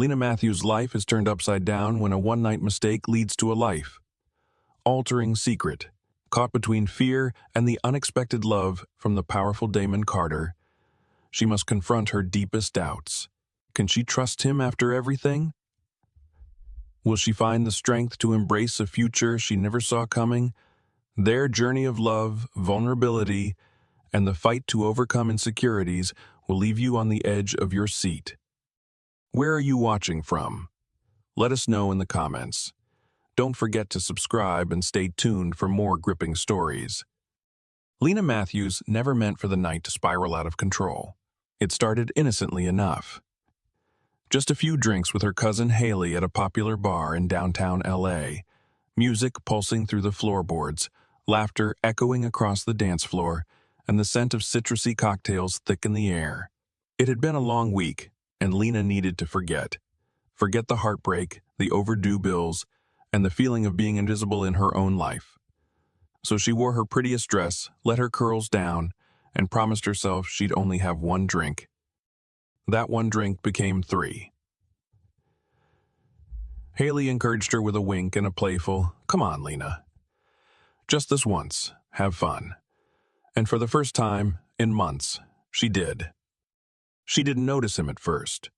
Lena Matthews' life is turned upside down when a one-night mistake leads to a life-altering secret. Caught between fear and the unexpected love from the powerful Damon Carter, she must confront her deepest doubts. Can she trust him after everything? Will she find the strength to embrace a future she never saw coming? Their journey of love, vulnerability, and the fight to overcome insecurities will leave you on the edge of your seat. Where are you watching from? Let us know in the comments. Don't forget to subscribe and stay tuned for more gripping stories. Lena Matthews never meant for the night to spiral out of control. It started innocently enough. Just a few drinks with her cousin Haley at a popular bar in downtown LA, music pulsing through the floorboards, laughter echoing across the dance floor, and the scent of citrusy cocktails thick in the air. It had been a long week, and Lena needed to forget. Forget the heartbreak, the overdue bills, and the feeling of being invisible in her own life. So she wore her prettiest dress, let her curls down, and promised herself she'd only have one drink. That one drink became 3. Haley encouraged her with a wink and a playful, "Come on, Lena. Just this once, have fun." And for the first time in months, she did. She didn't notice him at first.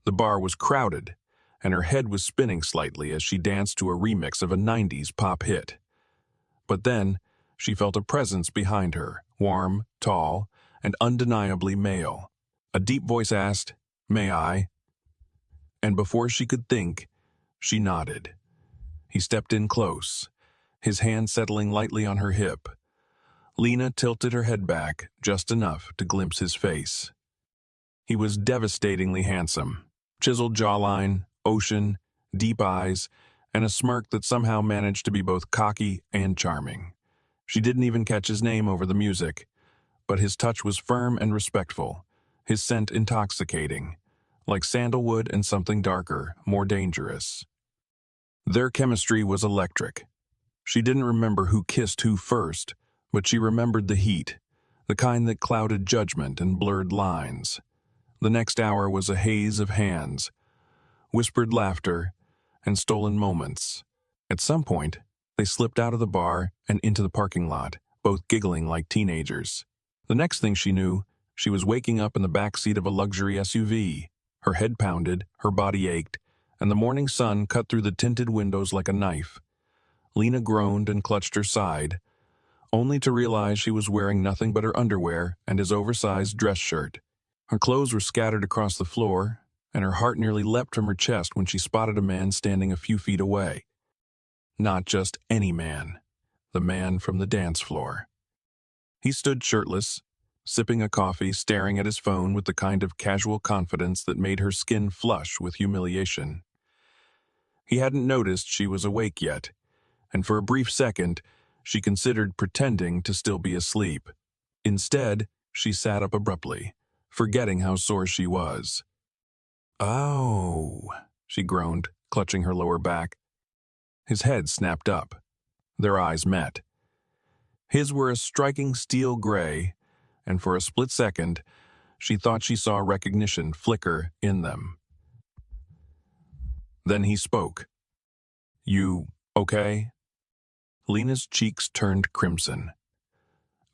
The bar was crowded, and her head was spinning slightly as she danced to a remix of a 90s pop hit. But then, she felt a presence behind her, warm, tall, and undeniably male. A deep voice asked, "May I?" And before she could think, she nodded. He stepped in close, his hand settling lightly on her hip. Lena tilted her head back just enough to glimpse his face. He was devastatingly handsome. Chiseled jawline, ocean, deep eyes, and a smirk that somehow managed to be both cocky and charming. She didn't even catch his name over the music, but his touch was firm and respectful, his scent intoxicating, like sandalwood and something darker, more dangerous. Their chemistry was electric. She didn't remember who kissed who first, but she remembered the heat, the kind that clouded judgment and blurred lines. The next hour was a haze of hands, whispered laughter, and stolen moments. At some point, they slipped out of the bar and into the parking lot, both giggling like teenagers. The next thing she knew, she was waking up in the back seat of a luxury SUV. Her head pounded, her body ached, and the morning sun cut through the tinted windows like a knife. Lena groaned and clutched her side, only to realize she was wearing nothing but her underwear and his oversized dress shirt. Her clothes were scattered across the floor, and her heart nearly leapt from her chest when she spotted a man standing a few feet away. Not just any man, the man from the dance floor. He stood shirtless, sipping a coffee, staring at his phone with the kind of casual confidence that made her skin flush with humiliation. He hadn't noticed she was awake yet, and for a brief second, she considered pretending to still be asleep. Instead, she sat up abruptly, forgetting how sore she was. "Oh," she groaned, clutching her lower back. His head snapped up. Their eyes met. His were a striking steel gray, and for a split second, she thought she saw recognition flicker in them. Then he spoke. "You okay?" Lena's cheeks turned crimson.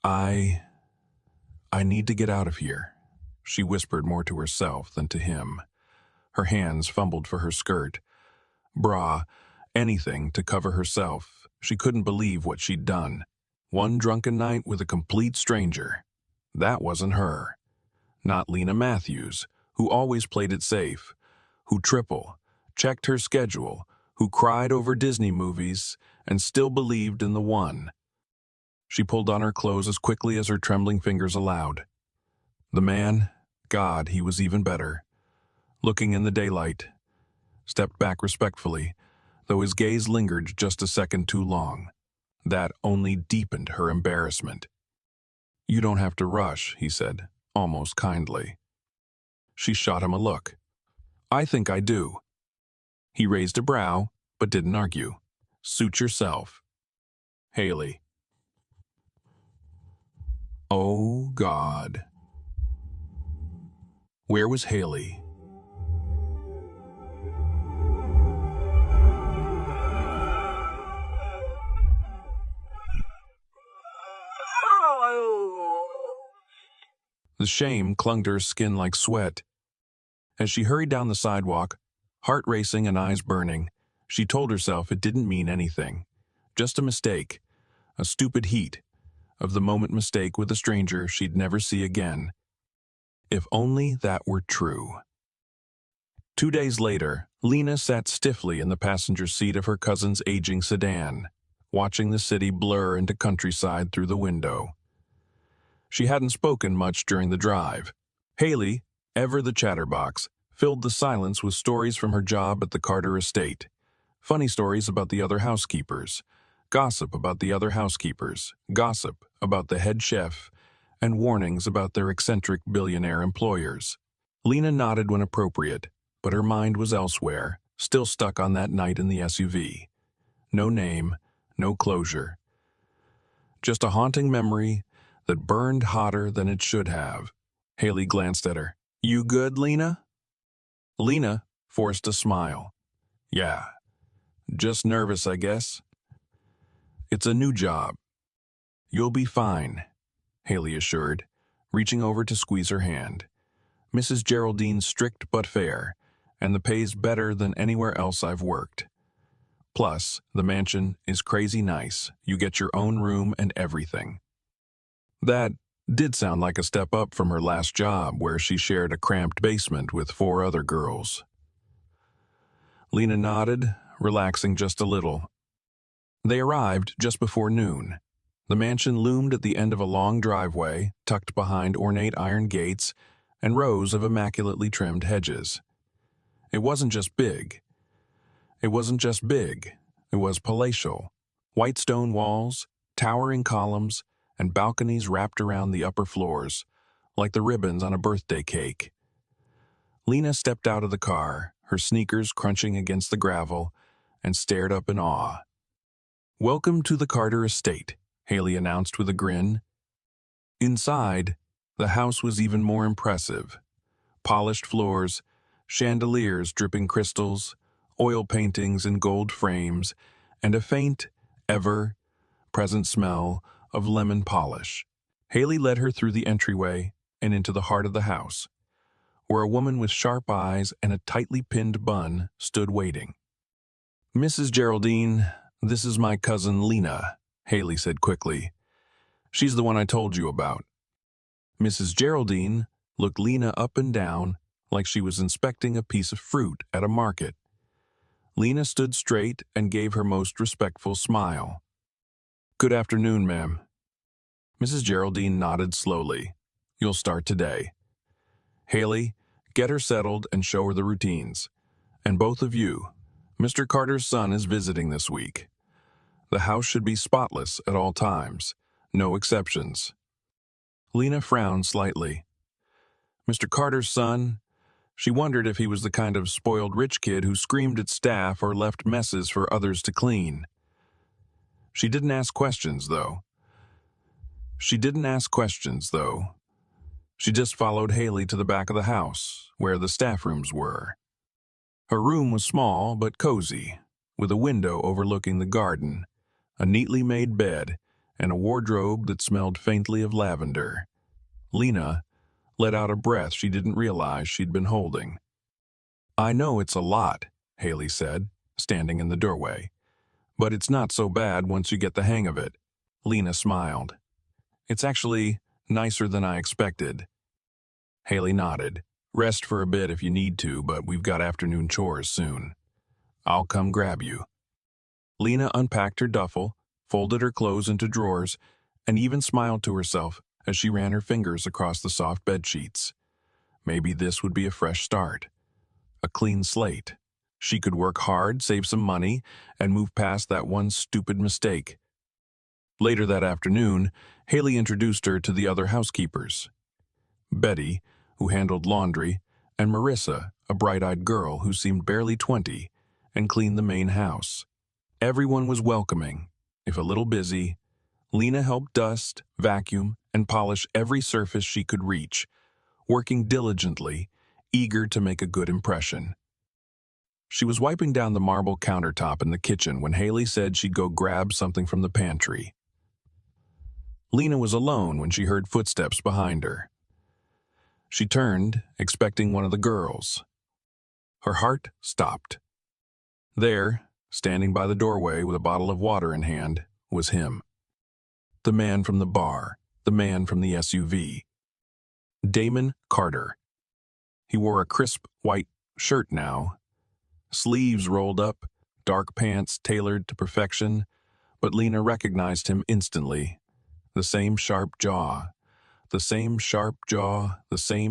I need to get out of here," she whispered more to herself than to him. Her hands fumbled for her skirt. Bra, anything to cover herself. She couldn't believe what she'd done. One drunken night with a complete stranger. That wasn't her. Not Lena Matthews, who always played it safe, who checked her schedule, who cried over Disney movies, and still believed in the one. She pulled on her clothes as quickly as her trembling fingers allowed. The man, God, he was even better. Looking in the daylight, stepped back respectfully, though his gaze lingered just a second too long. That only deepened her embarrassment. "You don't have to rush," he said, almost kindly. She shot him a look. "I think I do." He raised a brow, but didn't argue. "Suit yourself." Haley. Oh, God. Where was Haley? The shame clung to her skin like sweat. As she hurried down the sidewalk, heart racing and eyes burning, she told herself it didn't mean anything. Just a mistake, a stupid heat of the moment mistake with a stranger she'd never see again. If only that were true. 2 days later, Lena sat stiffly in the passenger seat of her cousin's aging sedan, watching the city blur into countryside through the window. She hadn't spoken much during the drive. Haley, ever the chatterbox, filled the silence with stories from her job at the Carter estate. Funny stories about the other housekeepers, gossip about the other housekeepers, gossip about the head chef, and warnings about their eccentric billionaire employers. Lena nodded when appropriate, but her mind was elsewhere, still stuck on that night in the SUV. No name, no closure. Just a haunting memory that burned hotter than it should have. Haley glanced at her. "You good, Lena?" Lena forced a smile. "Yeah, just nervous, I guess. It's a new job." "You'll be fine," Haley assured, reaching over to squeeze her hand. "Mrs. Geraldine's strict but fair, and the pay's better than anywhere else I've worked. Plus, the mansion is crazy nice. You get your own room and everything." That did sound like a step up from her last job, where she shared a cramped basement with 4 other girls. Lena nodded, relaxing just a little. They arrived just before noon. The mansion loomed at the end of a long driveway, tucked behind ornate iron gates and rows of immaculately trimmed hedges. It wasn't just big. It was palatial. White stone walls, towering columns, and balconies wrapped around the upper floors, like the ribbons on a birthday cake. Lena stepped out of the car, her sneakers crunching against the gravel, and stared up in awe. "Welcome to the Carter estate," Haley announced with a grin. Inside, the house was even more impressive. Polished floors, chandeliers dripping crystals, oil paintings in gold frames, and a faint, ever-present smell of lemon polish. Haley led her through the entryway and into the heart of the house, where a woman with sharp eyes and a tightly pinned bun stood waiting. "Mrs. Geraldine, this is my cousin Lena," Haley said quickly. "She's the one I told you about." Mrs. Geraldine looked Lena up and down like she was inspecting a piece of fruit at a market. Lena stood straight and gave her most respectful smile. "Good afternoon, ma'am." Mrs. Geraldine nodded slowly. "You'll start today. Haley, get her settled and show her the routines. And both of you, Mr. Carter's son is visiting this week. The house should be spotless at all times, no exceptions." Lena frowned slightly. Mr. Carter's son? She wondered if he was the kind of spoiled rich kid who screamed at staff or left messes for others to clean. She didn't ask questions, though. She just followed Haley to the back of the house, where the staff rooms were. Her room was small but cozy, with a window overlooking the garden, a neatly made bed, and a wardrobe that smelled faintly of lavender. Lena let out a breath she didn't realize she'd been holding. "I know it's a lot," Haley said, standing in the doorway. "But it's not so bad once you get the hang of it." Lena smiled. "It's actually nicer than I expected." Haley nodded. "Rest for a bit if you need to, but we've got afternoon chores soon. I'll come grab you." Lena unpacked her duffel, folded her clothes into drawers, and even smiled to herself as she ran her fingers across the soft bed sheets. Maybe this would be a fresh start. A clean slate. She could work hard, save some money, and move past that one stupid mistake. Later that afternoon, Haley introduced her to the other housekeepers. Betty, who handled laundry, and Marissa, a bright-eyed girl who seemed barely 20, and cleaned the main house. Everyone was welcoming, if a little busy. Lena helped dust, vacuum, and polish every surface she could reach, working diligently, eager to make a good impression. She was wiping down the marble countertop in the kitchen when Haley said she'd go grab something from the pantry. Lena was alone when she heard footsteps behind her. She turned, expecting one of the girls. Her heart stopped. There, standing by the doorway with a bottle of water in hand, was him. The man from the bar, the man from the SUV. Damon Carter. He wore a crisp white shirt now, sleeves rolled up, dark pants tailored to perfection, but Lena recognized him instantly. The same sharp jaw, the same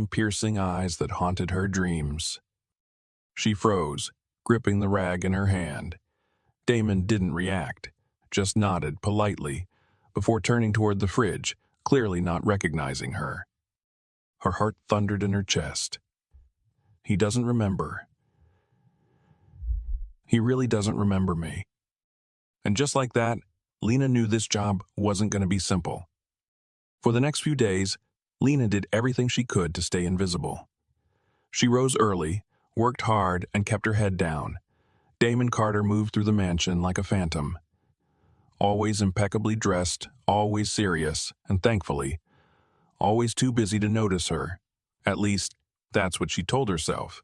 piercing eyes that haunted her dreams. She froze, gripping the rag in her hand. Damon didn't react, just nodded politely, before turning toward the fridge, clearly not recognizing her. Her heart thundered in her chest. He doesn't remember. He really doesn't remember me. And just like that, Lena knew this job wasn't going to be simple. For the next few days, Lena did everything she could to stay invisible. She rose early, worked hard, and kept her head down. Damon Carter moved through the mansion like a phantom. Always impeccably dressed, always serious, and thankfully, always too busy to notice her. At least, that's what she told herself.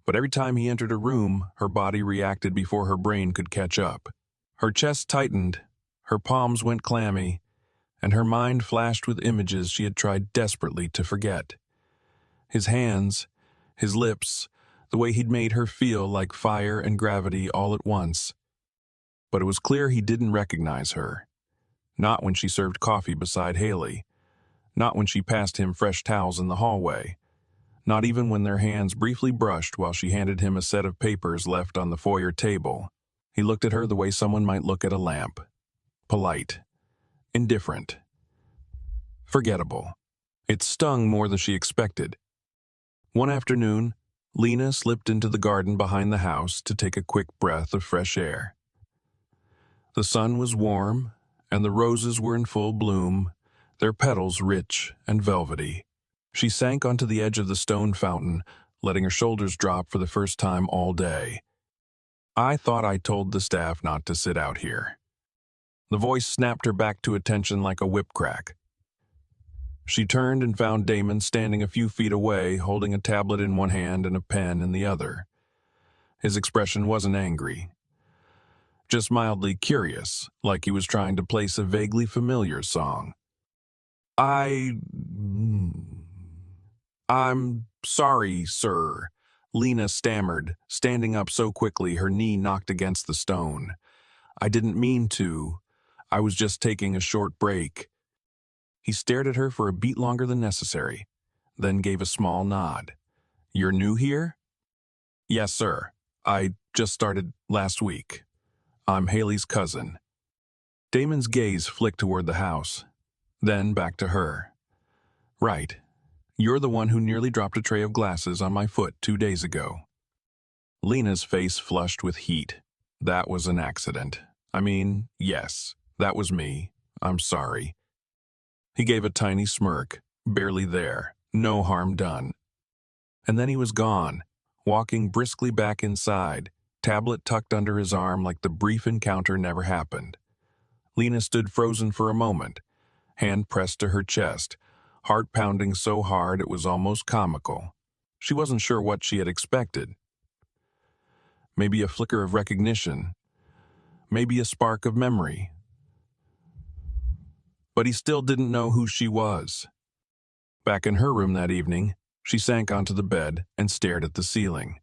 But every time he entered a room, her body reacted before her brain could catch up. Her chest tightened, her palms went clammy, and her mind flashed with images she had tried desperately to forget. His hands, his lips, the way he'd made her feel like fire and gravity all at once. But it was clear he didn't recognize her. Not when she served coffee beside Haley. Not when she passed him fresh towels in the hallway. Not even when their hands briefly brushed while she handed him a set of papers left on the foyer table. He looked at her the way someone might look at a lamp. Polite. Indifferent. Forgettable. It stung more than she expected. One afternoon, Lena slipped into the garden behind the house to take a quick breath of fresh air. The sun was warm, and the roses were in full bloom, their petals rich and velvety. She sank onto the edge of the stone fountain, letting her shoulders drop for the first time all day. I thought I told the staff not to sit out here. The voice snapped her back to attention like a whip crack. She turned and found Damon standing a few feet away, holding a tablet in one hand and a pen in the other. His expression wasn't angry, just mildly curious, like he was trying to place a vaguely familiar song. I'm sorry, sir, Lena stammered, standing up so quickly her knee knocked against the stone. I didn't mean to. I was just taking a short break. He stared at her for a beat longer than necessary, then gave a small nod. You're new here? Yes, sir. I just started last week. I'm Haley's cousin. Damon's gaze flicked toward the house, then back to her. Right. You're the one who nearly dropped a tray of glasses on my foot 2 days ago. Lena's face flushed with heat. That was an accident. I mean, yes, that was me. I'm sorry. He gave a tiny smirk, barely there, no harm done. And then he was gone, walking briskly back inside, tablet tucked under his arm like the brief encounter never happened. Lena stood frozen for a moment, hand pressed to her chest, heart pounding so hard it was almost comical. She wasn't sure what she had expected. Maybe a flicker of recognition, maybe a spark of memory. But he still didn't know who she was. Back in her room that evening, she sank onto the bed and stared at the ceiling.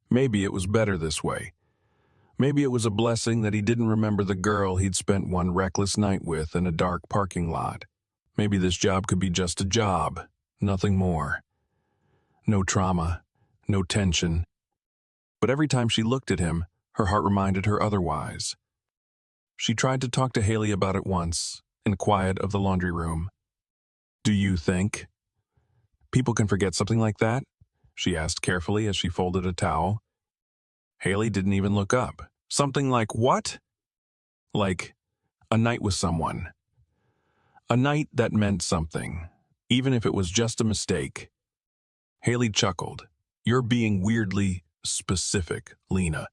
Maybe it was better this way. Maybe it was a blessing that he didn't remember the girl he'd spent one reckless night with in a dark parking lot. Maybe this job could be just a job, nothing more. No trauma, no tension. But every time she looked at him, her heart reminded her otherwise. She tried to talk to Haley about it once, in the quiet of the laundry room. Do you think people can forget something like that? She asked carefully as she folded a towel. Haley didn't even look up. Something like what? Like a night with someone. A night that meant something, even if it was just a mistake. Haley chuckled. You're being weirdly specific, Lena.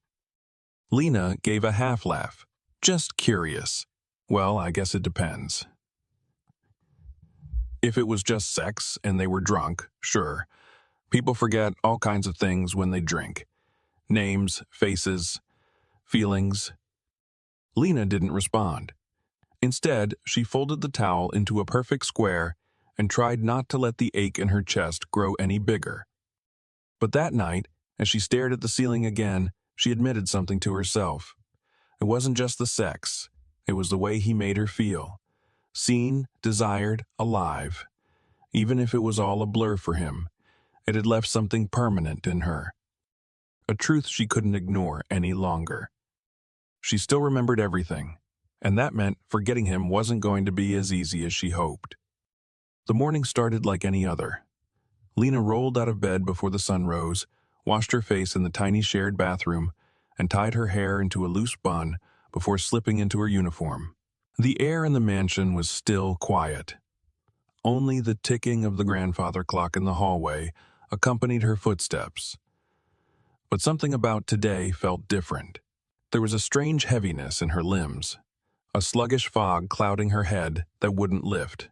Lena gave a half laugh. Just curious. Well, I guess it depends. If it was just sex and they were drunk, sure. People forget all kinds of things when they drink. Names, faces, feelings. Lena didn't respond. Instead, she folded the towel into a perfect square and tried not to let the ache in her chest grow any bigger. But that night, as she stared at the ceiling again, she admitted something to herself. It wasn't just the sex. It was the way he made her feel. Seen, desired, alive. Even if it was all a blur for him, it had left something permanent in her. A truth she couldn't ignore any longer. She still remembered everything, and that meant forgetting him wasn't going to be as easy as she hoped. The morning started like any other. Lena rolled out of bed before the sun rose, washed her face in the tiny shared bathroom, and tied her hair into a loose bun before slipping into her uniform. The air in the mansion was still quiet. Only the ticking of the grandfather clock in the hallway accompanied her footsteps. But something about today felt different. There was a strange heaviness in her limbs, a sluggish fog clouding her head that wouldn't lift,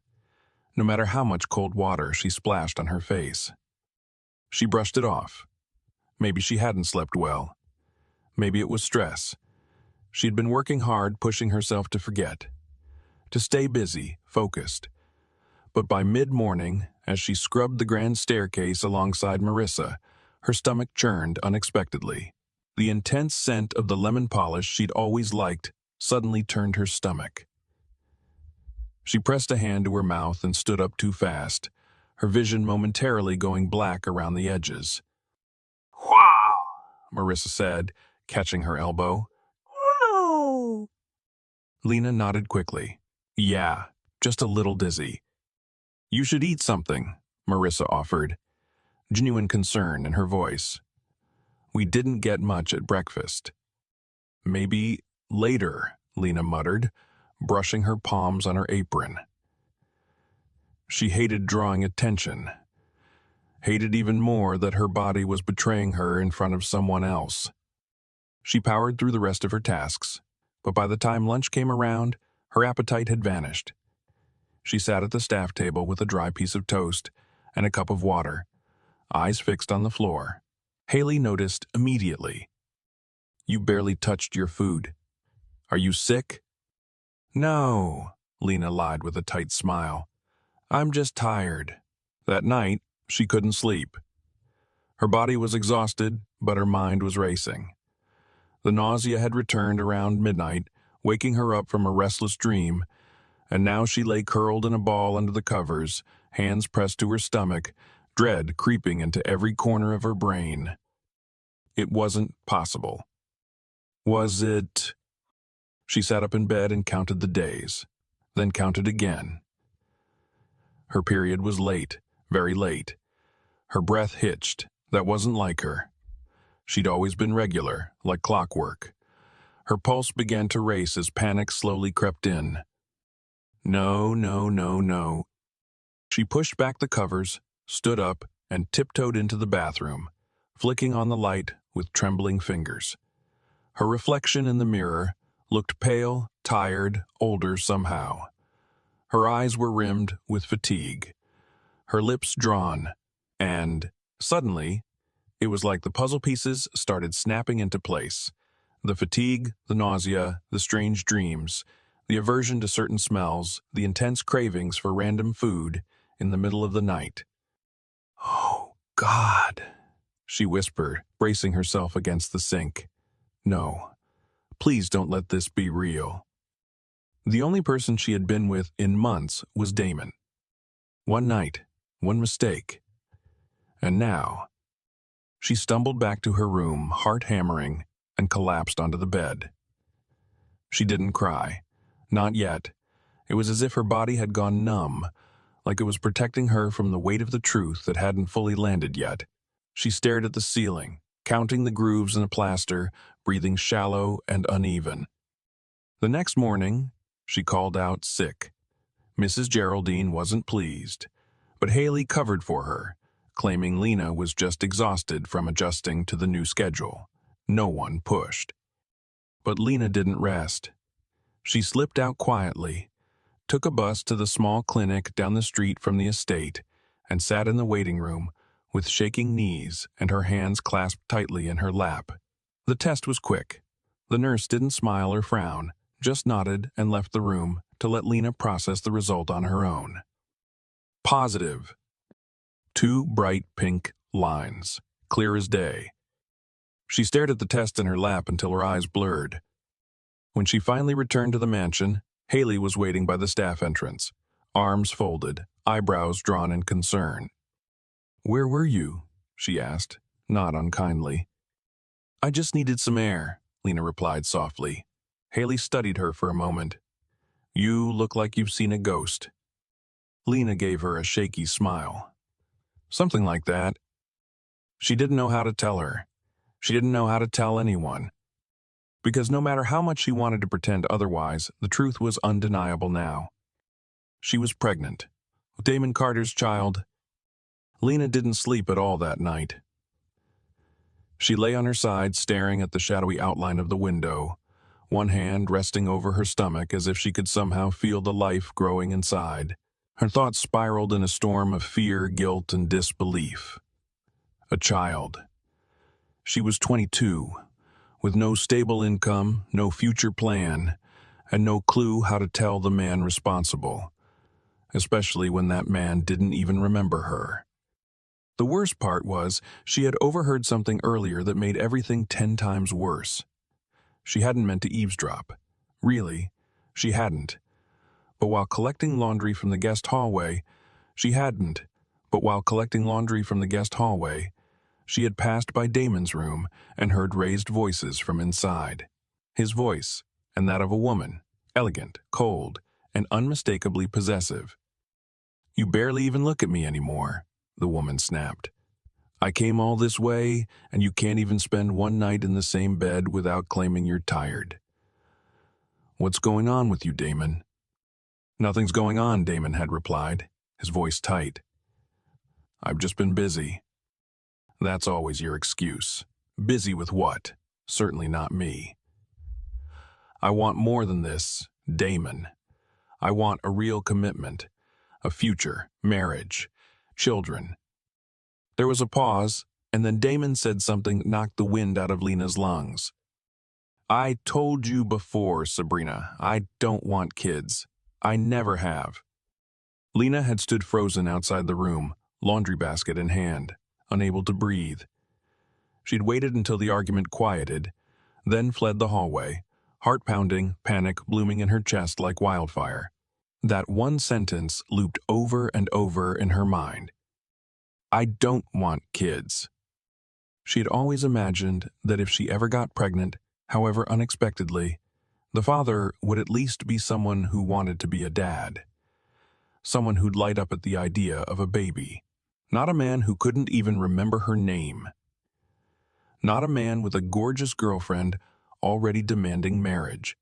no matter how much cold water she splashed on her face. She brushed it off. Maybe she hadn't slept well. Maybe it was stress. She'd been working hard, pushing herself to forget, to stay busy, focused. But by mid-morning, as she scrubbed the grand staircase alongside Marissa, her stomach churned unexpectedly. The intense scent of the lemon polish she'd always liked suddenly turned her stomach. She pressed a hand to her mouth and stood up too fast, her vision momentarily going black around the edges. "Wow," Marissa said, catching her elbow. "Wow." Lena nodded quickly. "Yeah, just a little dizzy." "You should eat something," Marissa offered, genuine concern in her voice. "We didn't get much at breakfast." "Maybe later," Lena muttered, brushing her palms on her apron. She hated drawing attention, hated even more that her body was betraying her in front of someone else. She powered through the rest of her tasks, but by the time lunch came around, her appetite had vanished. She sat at the staff table with a dry piece of toast and a cup of water, eyes fixed on the floor. Haley noticed immediately. "You barely touched your food. Are you sick?" "No," Lena lied with a tight smile. "I'm just tired." That night, she couldn't sleep. Her body was exhausted, but her mind was racing. The nausea had returned around midnight, waking her up from a restless dream, and now she lay curled in a ball under the covers, hands pressed to her stomach, dread creeping into every corner of her brain. It wasn't possible. Was it? She sat up in bed and counted the days, then counted again. Her period was late, very late. Her breath hitched. That wasn't like her. She'd always been regular, like clockwork. Her pulse began to race as panic slowly crept in. No, no, no, no. She pushed back the covers, stood up, and tiptoed into the bathroom, flicking on the light with trembling fingers. Her reflection in the mirror looked pale, tired, older somehow. Her eyes were rimmed with fatigue, her lips drawn, and, suddenly, it was like the puzzle pieces started snapping into place. The fatigue, the nausea, the strange dreams, the aversion to certain smells, the intense cravings for random food in the middle of the night. "Oh, God," she whispered, bracing herself against the sink. "No, please don't let this be real." The only person she had been with in months was Damon. One night, one mistake. And now, she stumbled back to her room, heart hammering, and collapsed onto the bed. She didn't cry. Not yet. It was as if her body had gone numb, like it was protecting her from the weight of the truth that hadn't fully landed yet. She stared at the ceiling, counting the grooves in the plaster, breathing shallow and uneven. The next morning, she called out sick. Mrs. Geraldine wasn't pleased, but Haley covered for her, claiming Lena was just exhausted from adjusting to the new schedule. No one pushed. But Lena didn't rest. She slipped out quietly, took a bus to the small clinic down the street from the estate and sat in the waiting room with shaking knees and her hands clasped tightly in her lap. The test was quick. The nurse didn't smile or frown, just nodded and left the room to let Lena process the result on her own. Positive. 2 bright pink lines, clear as day. She stared at the test in her lap until her eyes blurred. When she finally returned to the mansion, Haley was waiting by the staff entrance, arms folded, eyebrows drawn in concern. "Where were you?" she asked, not unkindly. "I just needed some air," Lena replied softly. Haley studied her for a moment. "You look like you've seen a ghost." Lena gave her a shaky smile. "Something like that." She didn't know how to tell her. She didn't know how to tell anyone. Because no matter how much she wanted to pretend otherwise, the truth was undeniable now. She was pregnant. Damon Carter's child. Lena didn't sleep at all that night. She lay on her side, staring at the shadowy outline of the window, one hand resting over her stomach as if she could somehow feel the life growing inside. Her thoughts spiraled in a storm of fear, guilt, and disbelief. A child. She was 22, with no stable income, no future plan, and no clue how to tell the man responsible, especially when that man didn't even remember her. The worst part was she had overheard something earlier that made everything 10 times worse. She hadn't meant to eavesdrop. Really, she hadn't. But while collecting laundry from the guest hallway, she had passed by Damon's room and heard raised voices from inside. His voice, and that of a woman, elegant, cold, and unmistakably possessive. "You barely even look at me anymore," the woman snapped. "I came all this way, and you can't even spend one night in the same bed without claiming you're tired. What's going on with you, Damon?" "Nothing's going on," Damon had replied, his voice tight. "I've just been busy." "That's always your excuse. Busy with what? Certainly not me." "I want more than this, Damon. I want a real commitment, a future, marriage, children." There was a pause, and then Damon said something that knocked the wind out of Lena's lungs. "I told you before, Sabrina, I don't want kids. I never have." Lena had stood frozen outside the room, laundry basket in hand, unable to breathe. She'd waited until the argument quieted, then fled the hallway, heart pounding, panic blooming in her chest like wildfire. That one sentence looped over and over in her mind. "I don't want kids." She had always imagined that if she ever got pregnant, however unexpectedly, the father would at least be someone who wanted to be a dad. Someone who'd light up at the idea of a baby. Not a man who couldn't even remember her name. Not a man with a gorgeous girlfriend already demanding marriage.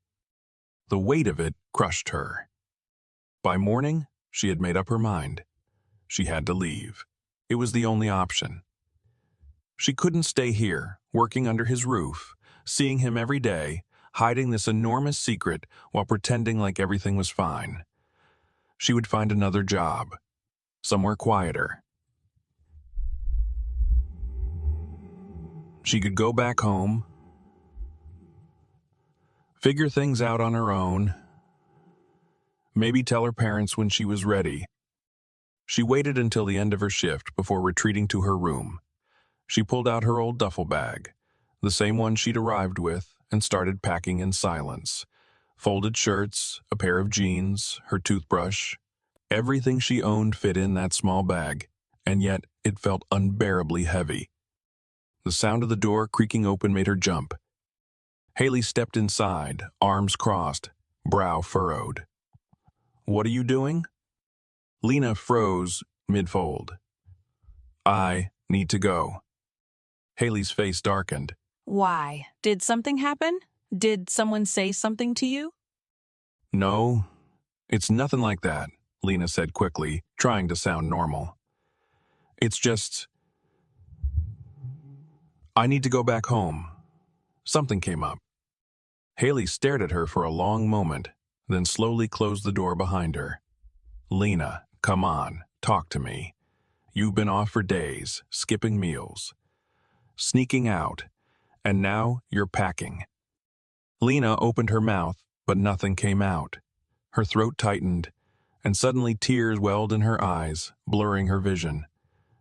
The weight of it crushed her. By morning, she had made up her mind. She had to leave. It was the only option. She couldn't stay here, working under his roof, seeing him every day, hiding this enormous secret while pretending like everything was fine. She would find another job, somewhere quieter. She could go back home, figure things out on her own, maybe tell her parents when she was ready. She waited until the end of her shift before retreating to her room. She pulled out her old duffel bag, the same one she'd arrived with, and started packing in silence. Folded shirts, a pair of jeans, her toothbrush. Everything she owned fit in that small bag, and yet it felt unbearably heavy. The sound of the door creaking open made her jump. Haley stepped inside, arms crossed, brow furrowed. "What are you doing?" Lena froze mid-fold. "I need to go." Haley's face darkened. "Why? Did something happen? Did someone say something to you?" "No, it's nothing like that," Lena said quickly, trying to sound normal. "It's just, I need to go back home. Something came up." Haley stared at her for a long moment, then slowly closed the door behind her. "Lena, come on, talk to me. You've been off for days, skipping meals, sneaking out, and now you're packing." Lena opened her mouth, but nothing came out. Her throat tightened, and suddenly tears welled in her eyes, blurring her vision.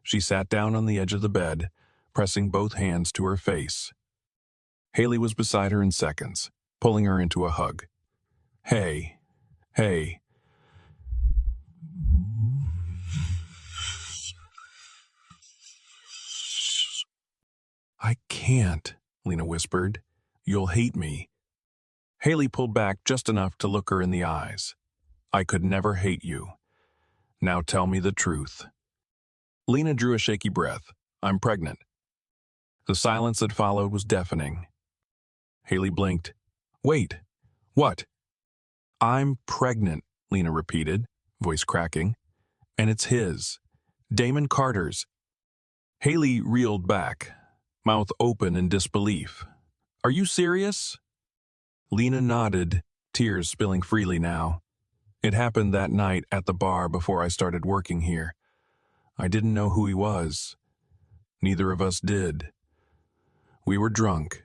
She sat down on the edge of the bed, pressing both hands to her face. Haley was beside her in seconds, pulling her into a hug. Hey. "I can't," Lena whispered. "You'll hate me." Haley pulled back just enough to look her in the eyes. "I could never hate you. Now tell me the truth." Lena drew a shaky breath. "I'm pregnant." The silence that followed was deafening. Haley blinked. "Wait, what?" "I'm pregnant," Lena repeated, voice cracking. "And it's his. Damon Carter's." Haley reeled back, mouth open in disbelief. "Are you serious?" Lena nodded, tears spilling freely now. "It happened that night at the bar before I started working here. I didn't know who he was. Neither of us did. We were drunk.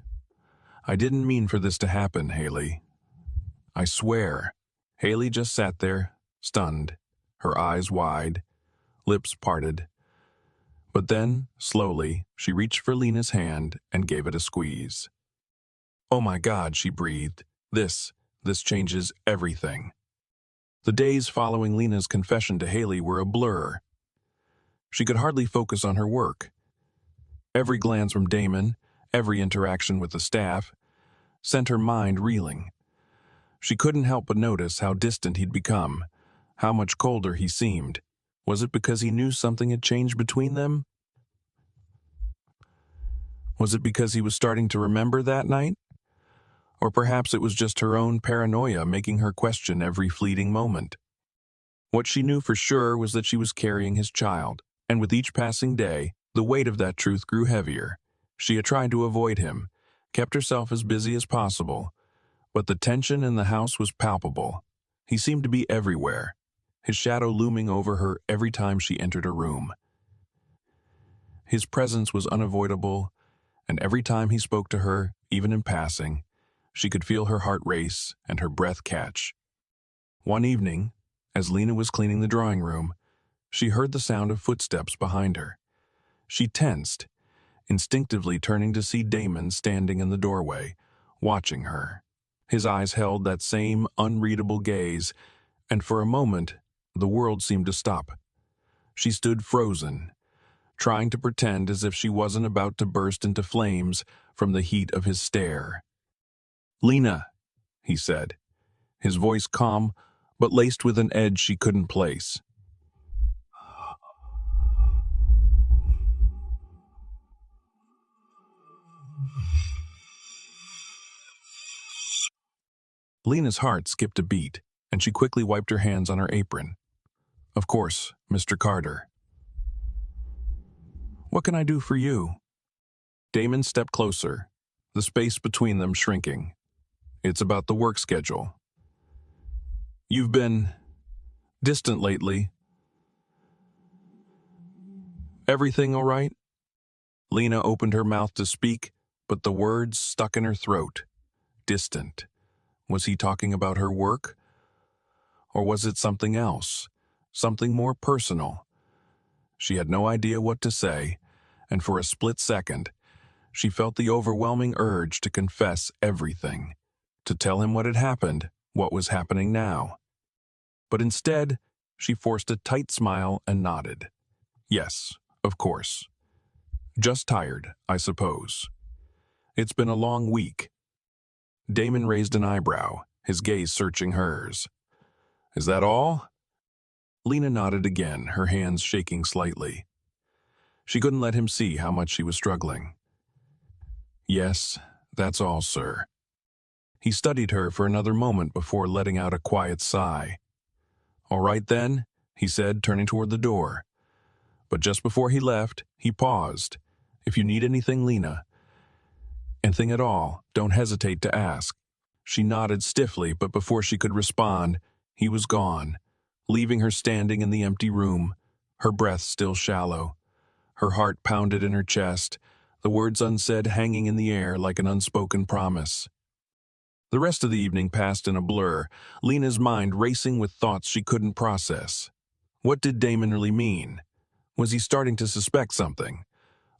I didn't mean for this to happen, Haley. I swear." Haley just sat there, stunned, her eyes wide, lips parted. But then, slowly, she reached for Lena's hand and gave it a squeeze. "Oh my God," she breathed. This changes everything." The days following Lena's confession to Haley were a blur. She could hardly focus on her work. Every glance from Damon, every interaction with the staff, sent her mind reeling. She couldn't help but notice how distant he'd become, how much colder he seemed. Was it because he knew something had changed between them? Was it because he was starting to remember that night? Or perhaps it was just her own paranoia making her question every fleeting moment. What she knew for sure was that she was carrying his child, and with each passing day, the weight of that truth grew heavier. She had tried to avoid him, kept herself as busy as possible, but the tension in the house was palpable. He seemed to be everywhere, his shadow looming over her every time she entered a room. His presence was unavoidable, and every time he spoke to her, even in passing, she could feel her heart race and her breath catch. One evening, as Lena was cleaning the drawing room, she heard the sound of footsteps behind her. She tensed, instinctively turning to see Damon standing in the doorway, watching her. His eyes held that same unreadable gaze, and for a moment, the world seemed to stop. She stood frozen, trying to pretend as if she wasn't about to burst into flames from the heat of his stare. "Lena," he said, his voice calm, but laced with an edge she couldn't place. Lena's heart skipped a beat, and she quickly wiped her hands on her apron. "Of course, Mr. Carter." "What can I do for you?" Damon stepped closer, the space between them shrinking. "It's about the work schedule. You've been distant lately. Everything all right?" Lena opened her mouth to speak, but the words stuck in her throat. Distant. Was he talking about her work? Or was it something else? Something more personal? She had no idea what to say, and for a split second, she felt the overwhelming urge to confess everything, to tell him what had happened, what was happening now. But instead, she forced a tight smile and nodded. "Yes, of course. Just tired, I suppose. It's been a long week." Damon raised an eyebrow, his gaze searching hers. "Is that all?" Lena nodded again, her hands shaking slightly. She couldn't let him see how much she was struggling. "Yes, that's all, sir." He studied her for another moment before letting out a quiet sigh. "All right then," he said, turning toward the door. But just before he left, he paused. "If you need anything, Lena, anything at all, don't hesitate to ask." She nodded stiffly, but before she could respond, he was gone, leaving her standing in the empty room, her breath still shallow. Her heart pounded in her chest, the words unsaid hanging in the air like an unspoken promise. The rest of the evening passed in a blur, Lena's mind racing with thoughts she couldn't process. What did Damon really mean? Was he starting to suspect something?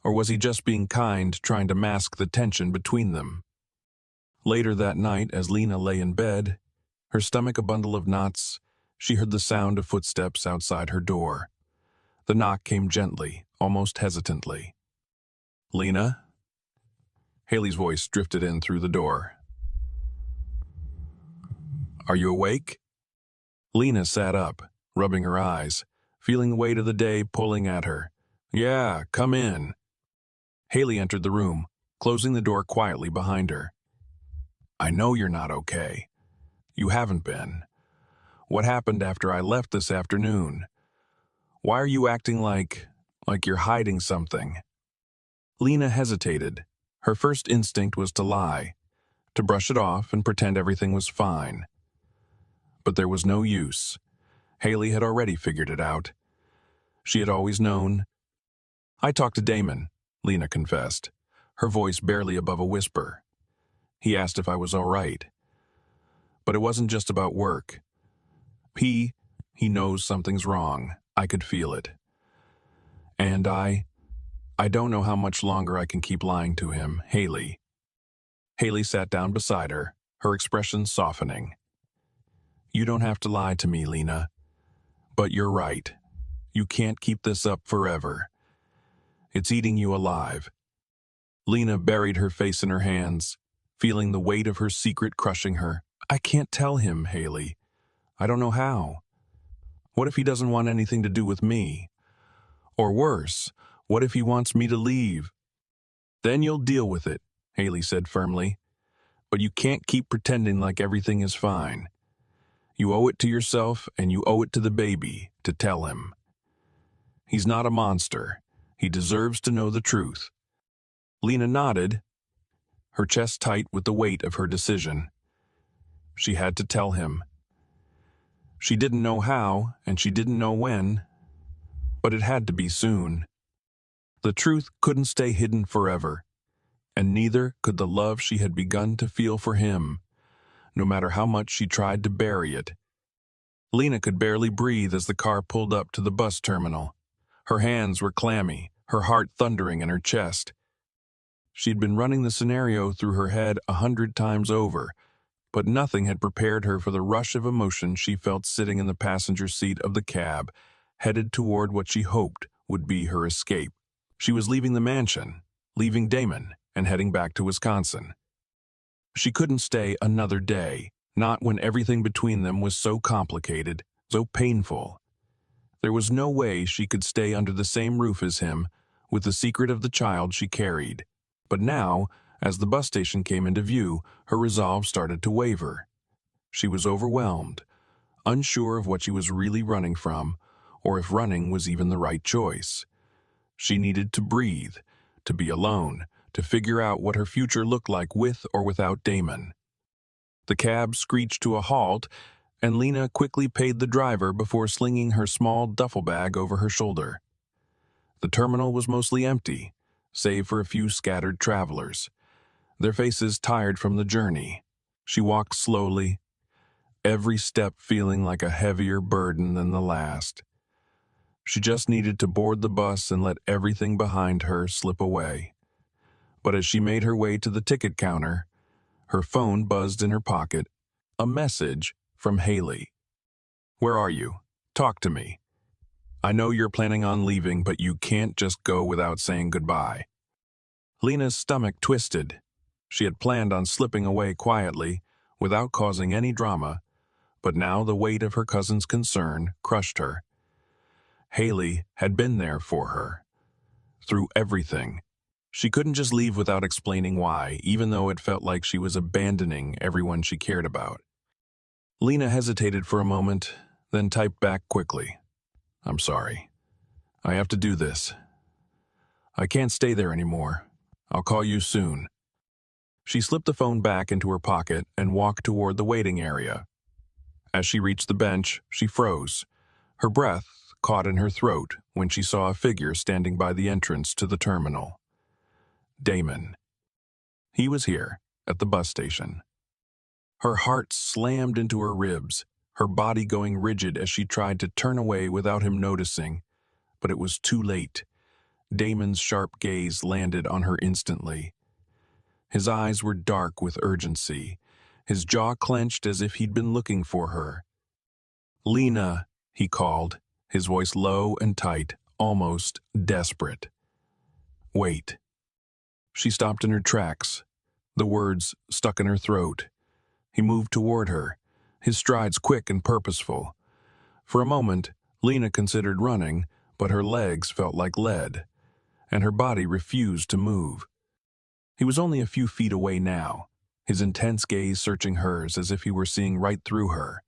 Or was he just being kind, trying to mask the tension between them? Later that night, as Lena lay in bed, her stomach a bundle of knots, she heard the sound of footsteps outside her door. The knock came gently, almost hesitantly. "Lena?" Haley's voice drifted in through the door. "Are you awake?" Lena sat up, rubbing her eyes, feeling the weight of the day pulling at her. "Yeah, come in." Haley entered the room, closing the door quietly behind her. "I know you're not okay. You haven't been. What happened after I left this afternoon? Why are you acting like you're hiding something?" Lena hesitated. Her first instinct was to lie, to brush it off and pretend everything was fine. But there was no use. Haley had already figured it out. She had always known. "I talked to Damon," Lena confessed, her voice barely above a whisper. "He asked if I was all right. But it wasn't just about work. He knows something's wrong. I could feel it. And I don't know how much longer I can keep lying to him, Haley." Haley sat down beside her, her expression softening. "You don't have to lie to me, Lena. But you're right. You can't keep this up forever. It's eating you alive." Lena buried her face in her hands, feeling the weight of her secret crushing her. "I can't tell him, Haley. I don't know how. What if he doesn't want anything to do with me? Or worse, what if he wants me to leave?" "Then you'll deal with it," Haley said firmly. "But you can't keep pretending like everything is fine. You owe it to yourself and you owe it to the baby to tell him. He's not a monster. He deserves to know the truth." Lena nodded, her chest tight with the weight of her decision. She had to tell him. She didn't know how, and she didn't know when, but it had to be soon. The truth couldn't stay hidden forever, and neither could the love she had begun to feel for him, no matter how much she tried to bury it. Lena could barely breathe as the car pulled up to the bus terminal. Her hands were clammy, her heart thundering in her chest. She'd been running the scenario through her head 100 times over, but nothing had prepared her for the rush of emotion she felt sitting in the passenger seat of the cab, headed toward what she hoped would be her escape. She was leaving the mansion, leaving Damon, and heading back to Wisconsin. She couldn't stay another day, not when everything between them was so complicated, so painful. There was no way she could stay under the same roof as him, with the secret of the child she carried. But now, as the bus station came into view, her resolve started to waver. She was overwhelmed, unsure of what she was really running from, or if running was even the right choice. She needed to breathe, to be alone, to figure out what her future looked like with or without Damon. The cab screeched to a halt, and Lena quickly paid the driver before slinging her small duffel bag over her shoulder. The terminal was mostly empty, save for a few scattered travelers, their faces tired from the journey. She walked slowly, every step feeling like a heavier burden than the last. She just needed to board the bus and let everything behind her slip away. But as she made her way to the ticket counter, her phone buzzed in her pocket, a message from Haley. "Where are you? Talk to me. I know you're planning on leaving, but you can't just go without saying goodbye." Lena's stomach twisted. She had planned on slipping away quietly, without causing any drama, but now the weight of her cousin's concern crushed her. Haley had been there for her, through everything. She couldn't just leave without explaining why, even though it felt like she was abandoning everyone she cared about. Lena hesitated for a moment, then typed back quickly. "I'm sorry. I have to do this. I can't stay there anymore. I'll call you soon." She slipped the phone back into her pocket and walked toward the waiting area. As she reached the bench, she froze. Her breath caught in her throat when she saw a figure standing by the entrance to the terminal. Damon. He was here, at the bus station. Her heart slammed into her ribs, her body going rigid as she tried to turn away without him noticing. But it was too late. Damon's sharp gaze landed on her instantly. His eyes were dark with urgency, his jaw clenched as if he'd been looking for her. "Lena," he called, his voice low and tight, almost desperate. "Wait." She stopped in her tracks, the words stuck in her throat. He moved toward her, his strides quick and purposeful. For a moment, Lena considered running, but her legs felt like lead, and her body refused to move. He was only a few feet away now, his intense gaze searching hers as if he were seeing right through her.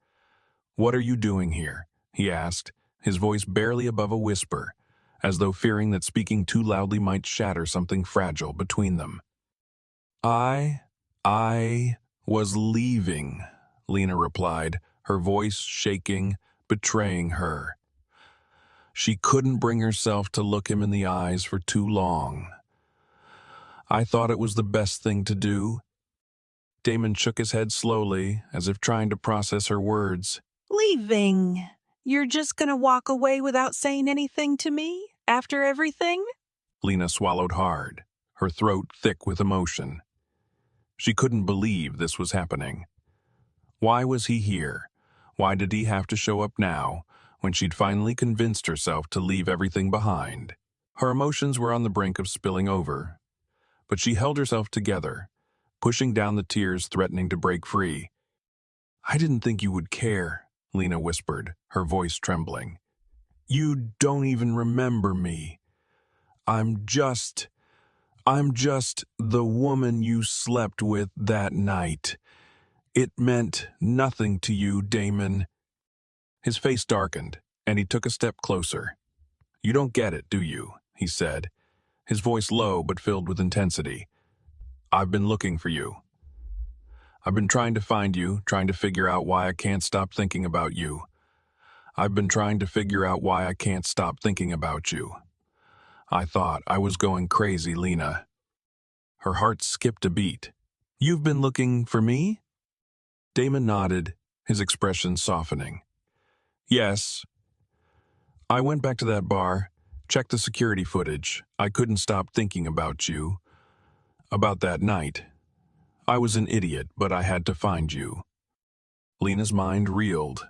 "What are you doing here?" he asked, his voice barely above a whisper, as though fearing that speaking too loudly might shatter something fragile between them. I was leaving," Lena replied, her voice shaking, betraying her. She couldn't bring herself to look him in the eyes for too long. "I thought it was the best thing to do." Damon shook his head slowly, as if trying to process her words. Leaving. You're just gonna walk away without saying anything to me after everything? Lena swallowed hard, her throat thick with emotion. She couldn't believe this was happening. Why was he here? Why did he have to show up now, when she'd finally convinced herself to leave everything behind? Her emotions were on the brink of spilling over, but she held herself together, pushing down the tears threatening to break free. "I didn't think you would care," Lena whispered, her voice trembling. "You don't even remember me. I'm just the woman you slept with that night. It meant nothing to you, Damon." His face darkened, and he took a step closer. "You don't get it, do you?" he said, his voice low but filled with intensity. "I've been looking for you. I've been trying to find you, trying to figure out why I can't stop thinking about you. I've been trying to figure out why I can't stop thinking about you. I thought I was going crazy, Lena." Her heart skipped a beat. "You've been looking for me?" Damon nodded, his expression softening. "Yes. I went back to that bar, checked the security footage. I couldn't stop thinking about you. About that night. I was an idiot, but I had to find you." Lena's mind reeled.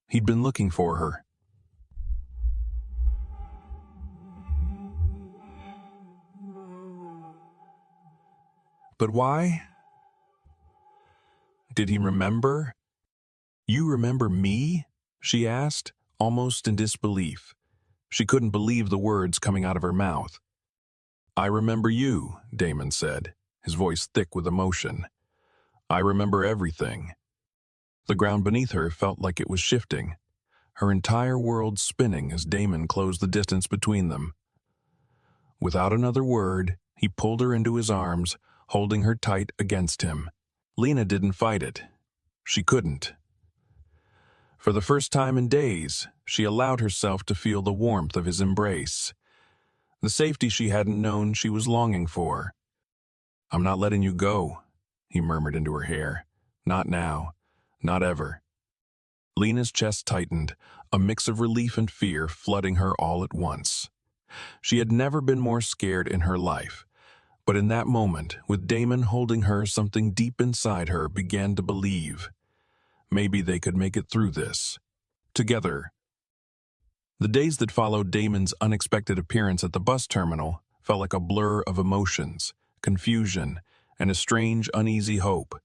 He'd been looking for her. But why? Did he remember? "You remember me?" she asked, almost in disbelief. She couldn't believe the words coming out of her mouth. "I remember you," Damon said, his voice thick with emotion. "I remember everything." The ground beneath her felt like it was shifting, her entire world spinning as Damon closed the distance between them. Without another word, he pulled her into his arms, holding her tight against him. Lena didn't fight it. She couldn't. For the first time in days, she allowed herself to feel the warmth of his embrace, the safety she hadn't known she was longing for. "I'm not letting you go," he murmured into her hair. "Not now. Not ever." Lena's chest tightened, a mix of relief and fear flooding her all at once. She had never been more scared in her life, but in that moment, with Damon holding her, something deep inside her began to believe. Maybe they could make it through this. Together. The days that followed Damon's unexpected appearance at the bus terminal felt like a blur of emotions, confusion, and a strange, uneasy hope.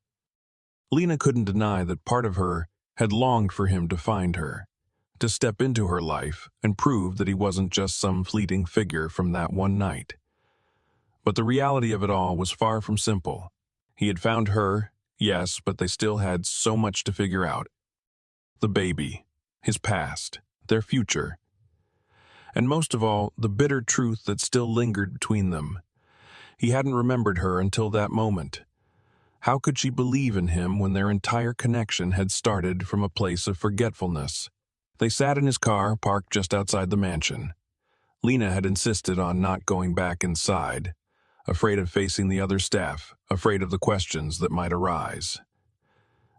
Lena couldn't deny that part of her had longed for him to find her, to step into her life and prove that he wasn't just some fleeting figure from that one night. But the reality of it all was far from simple. He had found her, yes, but they still had so much to figure out. The baby, his past, their future, and most of all, the bitter truth that still lingered between them. He hadn't remembered her until that moment. How could she believe in him when their entire connection had started from a place of forgetfulness? They sat in his car, parked just outside the mansion. Lena had insisted on not going back inside, afraid of facing the other staff, afraid of the questions that might arise.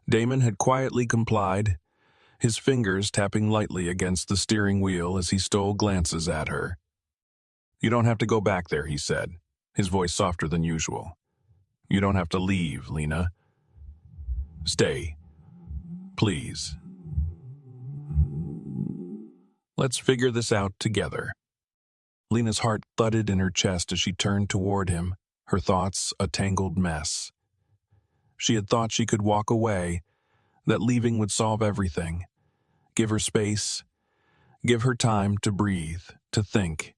Damon had quietly complied, his fingers tapping lightly against the steering wheel as he stole glances at her. "You don't have to go back there," he said, his voice softer than usual. "You don't have to leave, Lena. Stay. Please. Let's figure this out together." Lena's heart thudded in her chest as she turned toward him, her thoughts a tangled mess. She had thought she could walk away, that leaving would solve everything. Give her space, give her time to breathe, to think.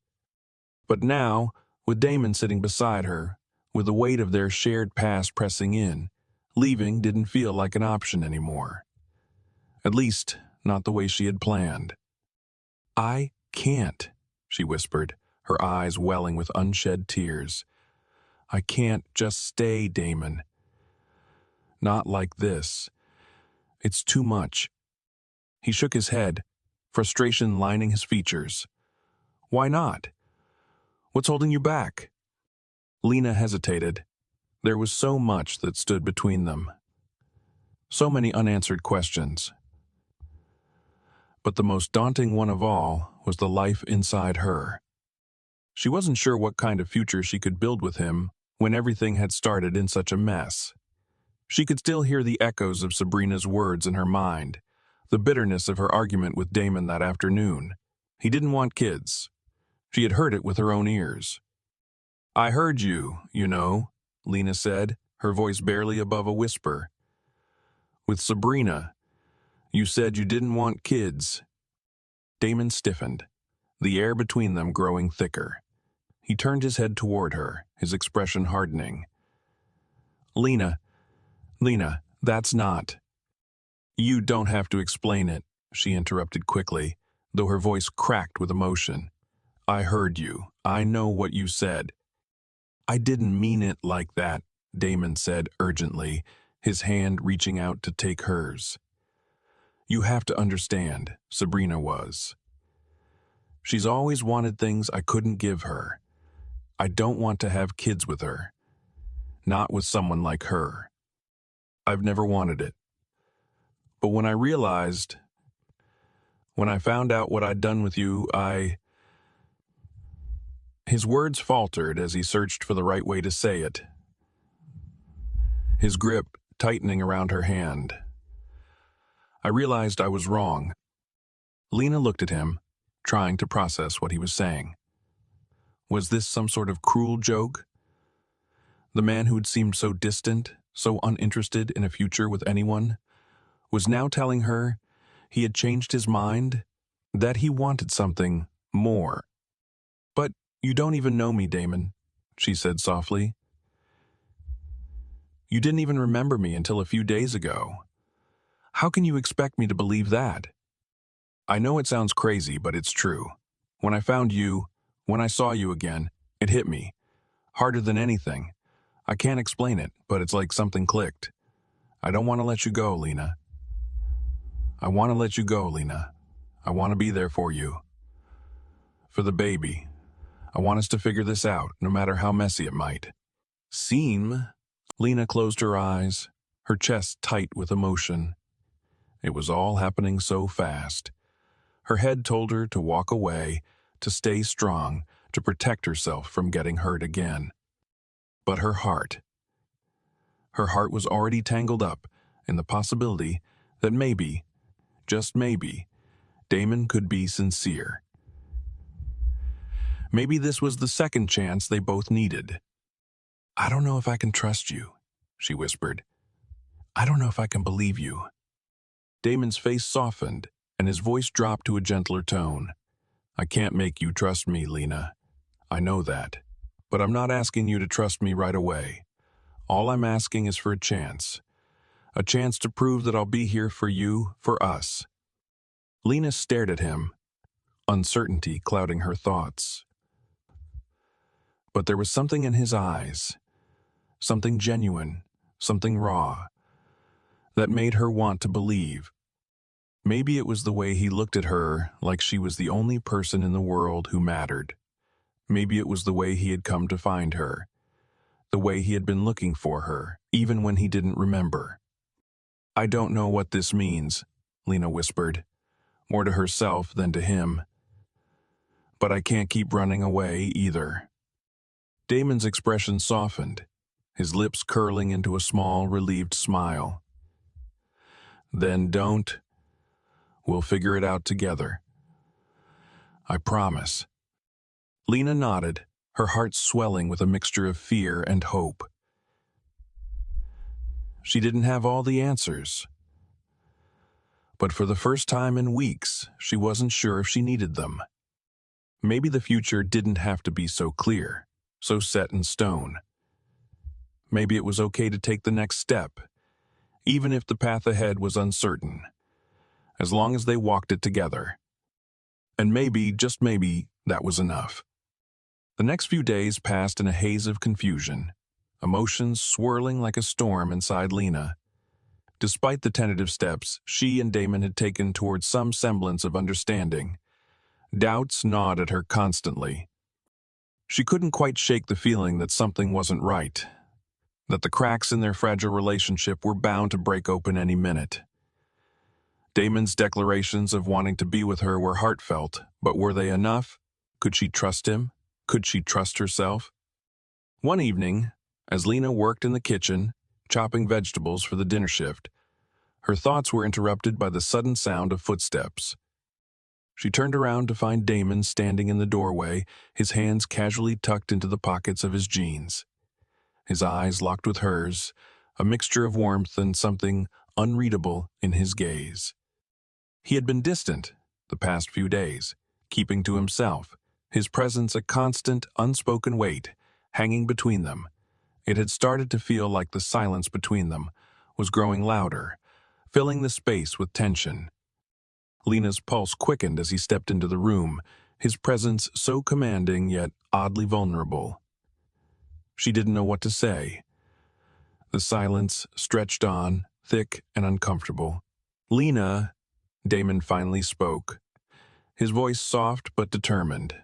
But now, with Damon sitting beside her, with the weight of their shared past pressing in, leaving didn't feel like an option anymore. At least, not the way she had planned. "I can't," she whispered, her eyes welling with unshed tears. "I can't just stay, Damon. Not like this. It's too much." He shook his head, frustration lining his features. "Why not? What's holding you back?" Lena hesitated. There was so much that stood between them. So many unanswered questions. But the most daunting one of all was the life inside her. She wasn't sure what kind of future she could build with him when everything had started in such a mess. She could still hear the echoes of Sabrina's words in her mind, the bitterness of her argument with Damon that afternoon. He didn't want kids. She had heard it with her own ears. "I heard you, you know," Lena said, her voice barely above a whisper. "With Sabrina, you said you didn't want kids." Damon stiffened, the air between them growing thicker. He turned his head toward her, his expression hardening. Lena, that's not." "You don't have to explain it," she interrupted quickly, though her voice cracked with emotion. "I heard you. I know what you said." "I didn't mean it like that," Damon said urgently, his hand reaching out to take hers. "You have to understand," Sabrina was. "She's always wanted things I couldn't give her. I don't want to have kids with her. Not with someone like her. I've never wanted it. But when I found out what I'd done with you, His words faltered as he searched for the right way to say it, his grip tightening around her hand. "I realized I was wrong." Lena looked at him, trying to process what he was saying. Was this some sort of cruel joke? The man who'd seemed so distant, so uninterested in a future with anyone, was now telling her he had changed his mind, that he wanted something more. "But you don't even know me, Damon," she said softly. "You didn't even remember me until a few days ago. How can you expect me to believe that?" "I know it sounds crazy, but it's true. When I found you, when I saw you again, it hit me. Harder than anything. I can't explain it, but it's like something clicked. I don't want to let you go, Lena. I want to let you go, Lena. I want to be there for you. For the baby. I want us to figure this out, no matter how messy it might seem." Lena closed her eyes, her chest tight with emotion. It was all happening so fast. Her head told her to walk away, to stay strong, to protect herself from getting hurt again. But her heart was already tangled up in the possibility that maybe, just maybe, Damon could be sincere. Maybe this was the second chance they both needed. "I don't know if I can trust you," she whispered. "I don't know if I can believe you." Damon's face softened, and his voice dropped to a gentler tone. "I can't make you trust me, Lena. I know that. But I'm not asking you to trust me right away. All I'm asking is for a chance to prove that I'll be here for you, for us." Lena stared at him, uncertainty clouding her thoughts. But there was something in his eyes, something genuine, something raw, that made her want to believe. Maybe it was the way he looked at her like she was the only person in the world who mattered. Maybe it was the way he had come to find her, the way he had been looking for her, even when he didn't remember. "I don't know what this means," Lena whispered, more to herself than to him. "But I can't keep running away either." Damon's expression softened, his lips curling into a small, relieved smile. "Then don't. We'll figure it out together. I promise." Lena nodded, her heart swelling with a mixture of fear and hope. She didn't have all the answers, but for the first time in weeks, she wasn't sure if she needed them. Maybe the future didn't have to be so clear, so set in stone. Maybe it was okay to take the next step, even if the path ahead was uncertain, as long as they walked it together. And maybe, just maybe, that was enough. The next few days passed in a haze of confusion, emotions swirling like a storm inside Lena. Despite the tentative steps she and Damon had taken towards some semblance of understanding, doubts gnawed at her constantly. She couldn't quite shake the feeling that something wasn't right, that the cracks in their fragile relationship were bound to break open any minute. Damon's declarations of wanting to be with her were heartfelt, but were they enough? Could she trust him? Could she trust herself? One evening, as Lena worked in the kitchen, chopping vegetables for the dinner shift, her thoughts were interrupted by the sudden sound of footsteps. She turned around to find Damon standing in the doorway, his hands casually tucked into the pockets of his jeans. His eyes locked with hers, a mixture of warmth and something unreadable in his gaze. He had been distant the past few days, keeping to himself, his presence a constant, unspoken weight, hanging between them. It had started to feel like the silence between them was growing louder, filling the space with tension. Lena's pulse quickened as he stepped into the room, his presence so commanding yet oddly vulnerable. She didn't know what to say. The silence stretched on, thick and uncomfortable. "Lena," Damon finally spoke, his voice soft but determined.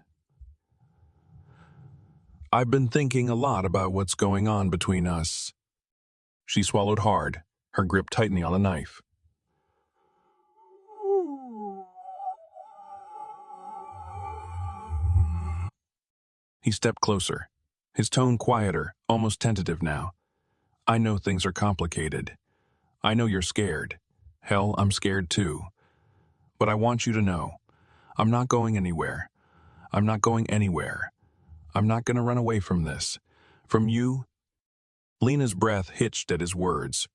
"I've been thinking a lot about what's going on between us." She swallowed hard, her grip tightening on the knife. He stepped closer, his tone quieter, almost tentative now. "I know things are complicated. I know you're scared. Hell, I'm scared too. But I want you to know, I'm not going anywhere. I'm not going anywhere. I'm not going to run away from this. From you." Lena's breath hitched at his words.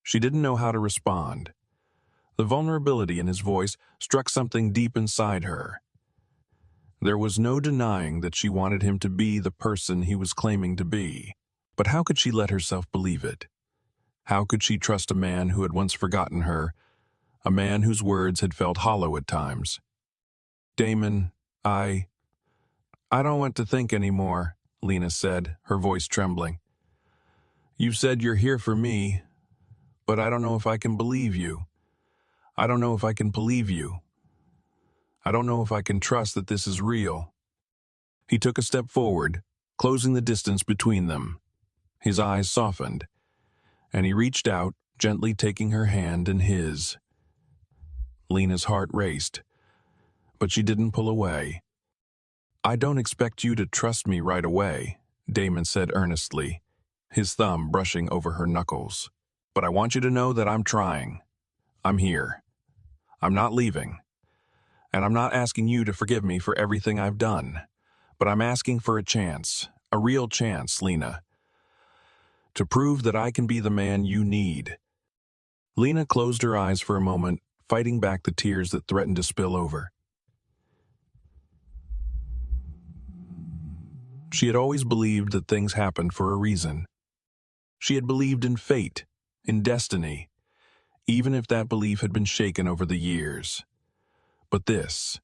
She didn't know how to respond. The vulnerability in his voice struck something deep inside her. There was no denying that she wanted him to be the person he was claiming to be. But how could she let herself believe it? How could she trust a man who had once forgotten her, a man whose words had felt hollow at times? "Damon, I don't want to think anymore," Lena said, her voice trembling. "You said you're here for me, but I don't know if I can believe you. I don't know if I can believe you. I don't know if I can trust that this is real." He took a step forward, closing the distance between them. His eyes softened, and he reached out, gently taking her hand in his. Lena's heart raced, but she didn't pull away. "I don't expect you to trust me right away," Damon said earnestly, his thumb brushing over her knuckles. "But I want you to know that I'm trying. I'm here. I'm not leaving. And I'm not asking you to forgive me for everything I've done, but I'm asking for a chance, a real chance, Lena, to prove that I can be the man you need." Lena closed her eyes for a moment, fighting back the tears that threatened to spill over. She had always believed that things happened for a reason. She had believed in fate, in destiny, even if that belief had been shaken over the years. But this,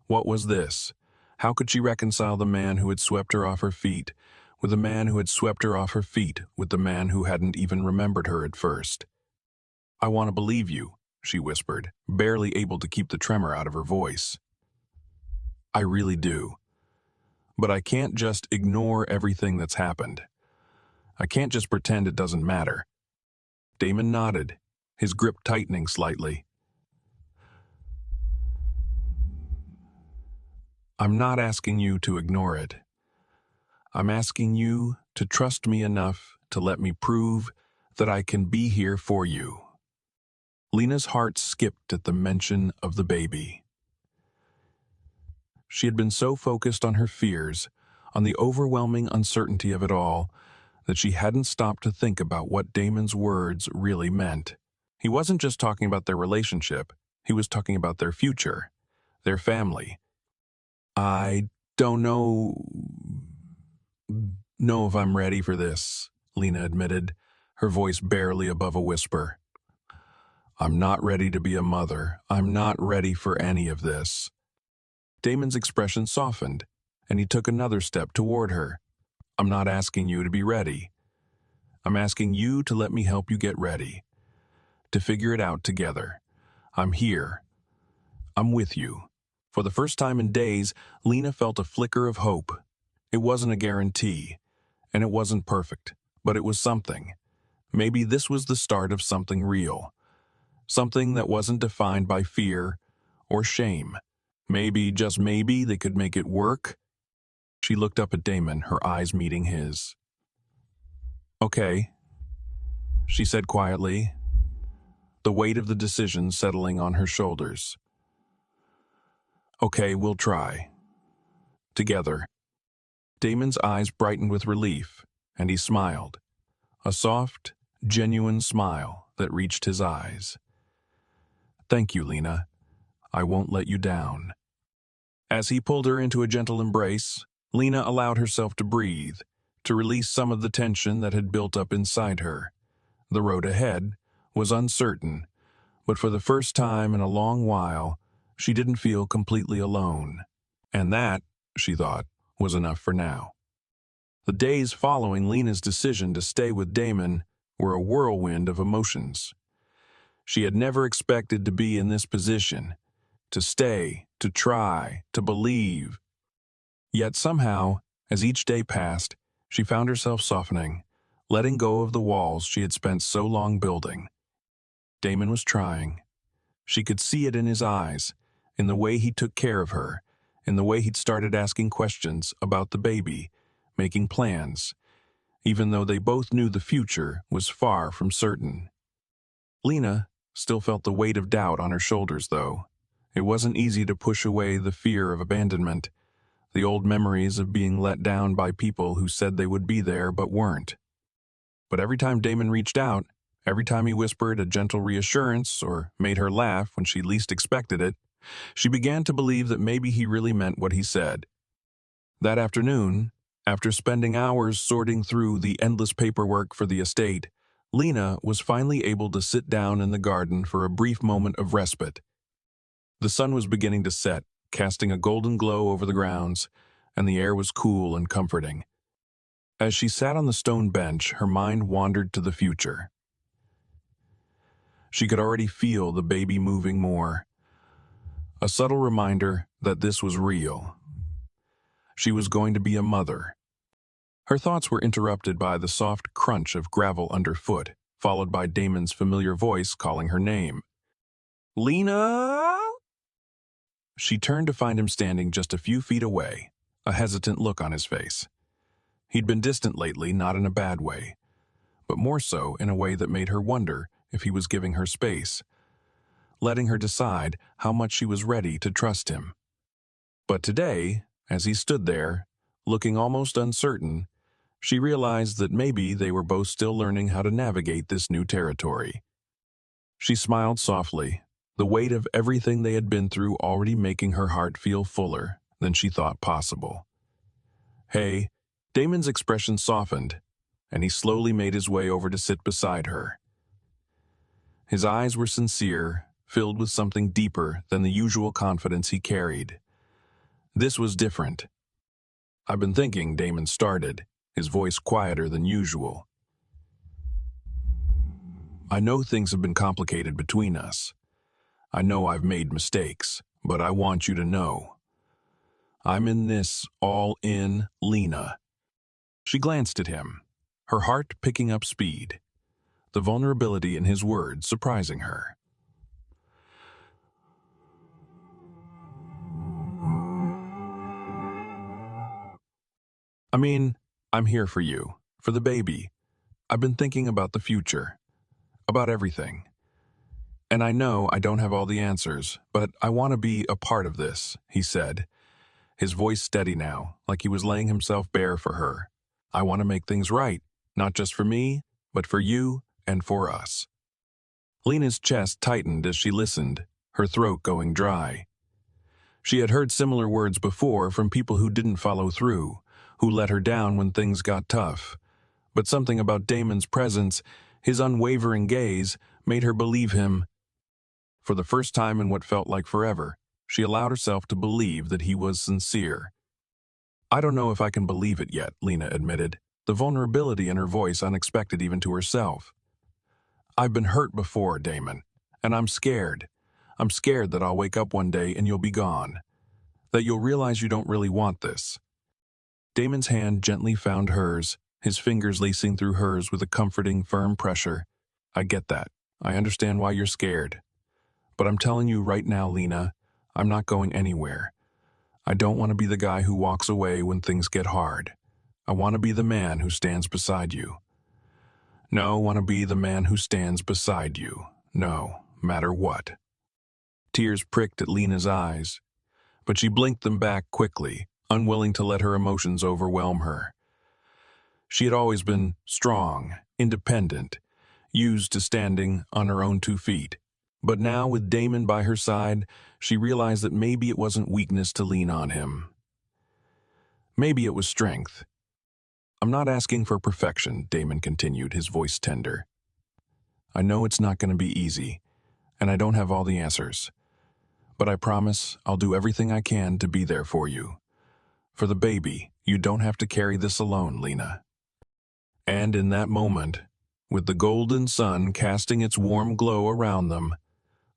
what was this? How could she reconcile the man who had swept her off her feet with the man who had swept her off her feet, with the man who hadn't even remembered her at first. "I want to believe you," she whispered, barely able to keep the tremor out of her voice. "I really do. But I can't just ignore everything that's happened. I can't just pretend it doesn't matter." Damon nodded, his grip tightening slightly. "I'm not asking you to ignore it. I'm asking you to trust me enough to let me prove that I can be here for you." Lena's heart skipped at the mention of the baby. She had been so focused on her fears, on the overwhelming uncertainty of it all, that she hadn't stopped to think about what Damon's words really meant. He wasn't just talking about their relationship, he was talking about their future, their family. "I don't know if I'm ready for this," Lena admitted, her voice barely above a whisper. "I'm not ready to be a mother. I'm not ready for any of this." Damon's expression softened, and he took another step toward her. "I'm not asking you to be ready. I'm asking you to let me help you get ready, to figure it out together. I'm here. I'm with you." For the first time in days, Lena felt a flicker of hope. It wasn't a guarantee, and it wasn't perfect, but it was something. Maybe this was the start of something real, something that wasn't defined by fear or shame. Maybe, just maybe, they could make it work. She looked up at Damon, her eyes meeting his. "Okay," she said quietly, the weight of the decision settling on her shoulders. "Okay, we'll try. Together." Damon's eyes brightened with relief, and he smiled. A soft, genuine smile that reached his eyes. "Thank you, Lena. I won't let you down." As he pulled her into a gentle embrace, Lena allowed herself to breathe, to release some of the tension that had built up inside her. The road ahead was uncertain, but for the first time in a long while, she didn't feel completely alone. And that, she thought, was enough for now. The days following Lena's decision to stay with Damon were a whirlwind of emotions. She had never expected to be in this position, to stay, to try, to believe. Yet somehow, as each day passed, she found herself softening, letting go of the walls she had spent so long building. Damon was trying. She could see it in his eyes, in the way he took care of her, in the way he'd started asking questions about the baby, making plans, even though they both knew the future was far from certain. Lena still felt the weight of doubt on her shoulders, though. It wasn't easy to push away the fear of abandonment, the old memories of being let down by people who said they would be there but weren't. But every time Damon reached out, every time he whispered a gentle reassurance or made her laugh when she least expected it, she began to believe that maybe he really meant what he said. That afternoon, after spending hours sorting through the endless paperwork for the estate, Lena was finally able to sit down in the garden for a brief moment of respite. The sun was beginning to set, casting a golden glow over the grounds, and the air was cool and comforting. As she sat on the stone bench, her mind wandered to the future. She could already feel the baby moving more, a subtle reminder that this was real. She was going to be a mother. Her thoughts were interrupted by the soft crunch of gravel underfoot, followed by Damon's familiar voice calling her name. "Lena?" She turned to find him standing just a few feet away, a hesitant look on his face. He'd been distant lately, not in a bad way, but more so in a way that made her wonder if he was giving her space, letting her decide how much she was ready to trust him. But today, as he stood there, looking almost uncertain, she realized that maybe they were both still learning how to navigate this new territory. She smiled softly, the weight of everything they had been through already making her heart feel fuller than she thought possible. "Hey," Damon's expression softened, and he slowly made his way over to sit beside her. His eyes were sincere, filled with something deeper than the usual confidence he carried. This was different. "I've been thinking," Damon started, his voice quieter than usual. I know things have been complicated between us. I know I've made mistakes, but I want you to know. I'm in this all in, Lena. She glanced at him, her heart picking up speed, the vulnerability in his words surprising her. I mean, I'm here for you, for the baby. I've been thinking about the future, about everything. And I know I don't have all the answers, but I want to be a part of this, he said, his voice steady now, like he was laying himself bare for her. I want to make things right, not just for me, but for you and for us. Lena's chest tightened as she listened, her throat going dry. She had heard similar words before from people who didn't follow through, who let her down when things got tough. But something about Damon's presence, his unwavering gaze, made her believe him. For the first time in what felt like forever, she allowed herself to believe that he was sincere. I don't know if I can believe it yet, Lena admitted, the vulnerability in her voice unexpected even to herself. I've been hurt before, Damon, and I'm scared. I'm scared that I'll wake up one day and you'll be gone, that you'll realize you don't really want this. Damon's hand gently found hers, his fingers lacing through hers with a comforting, firm pressure. I get that. I understand why you're scared. But I'm telling you right now, Lena, I'm not going anywhere. I don't want to be the guy who walks away when things get hard. I want to be the man who stands beside you. No, I want to be the man who stands beside you. No matter what. Tears pricked at Lena's eyes, but she blinked them back quickly, unwilling to let her emotions overwhelm her. She had always been strong, independent, used to standing on her own 2 feet. But now, with Damon by her side, she realized that maybe it wasn't weakness to lean on him. Maybe it was strength. I'm not asking for perfection, Damon continued, his voice tender. I know it's not going to be easy, and I don't have all the answers. But I promise I'll do everything I can to be there for you. For the baby, you don't have to carry this alone, Lena. And in that moment, with the golden sun casting its warm glow around them,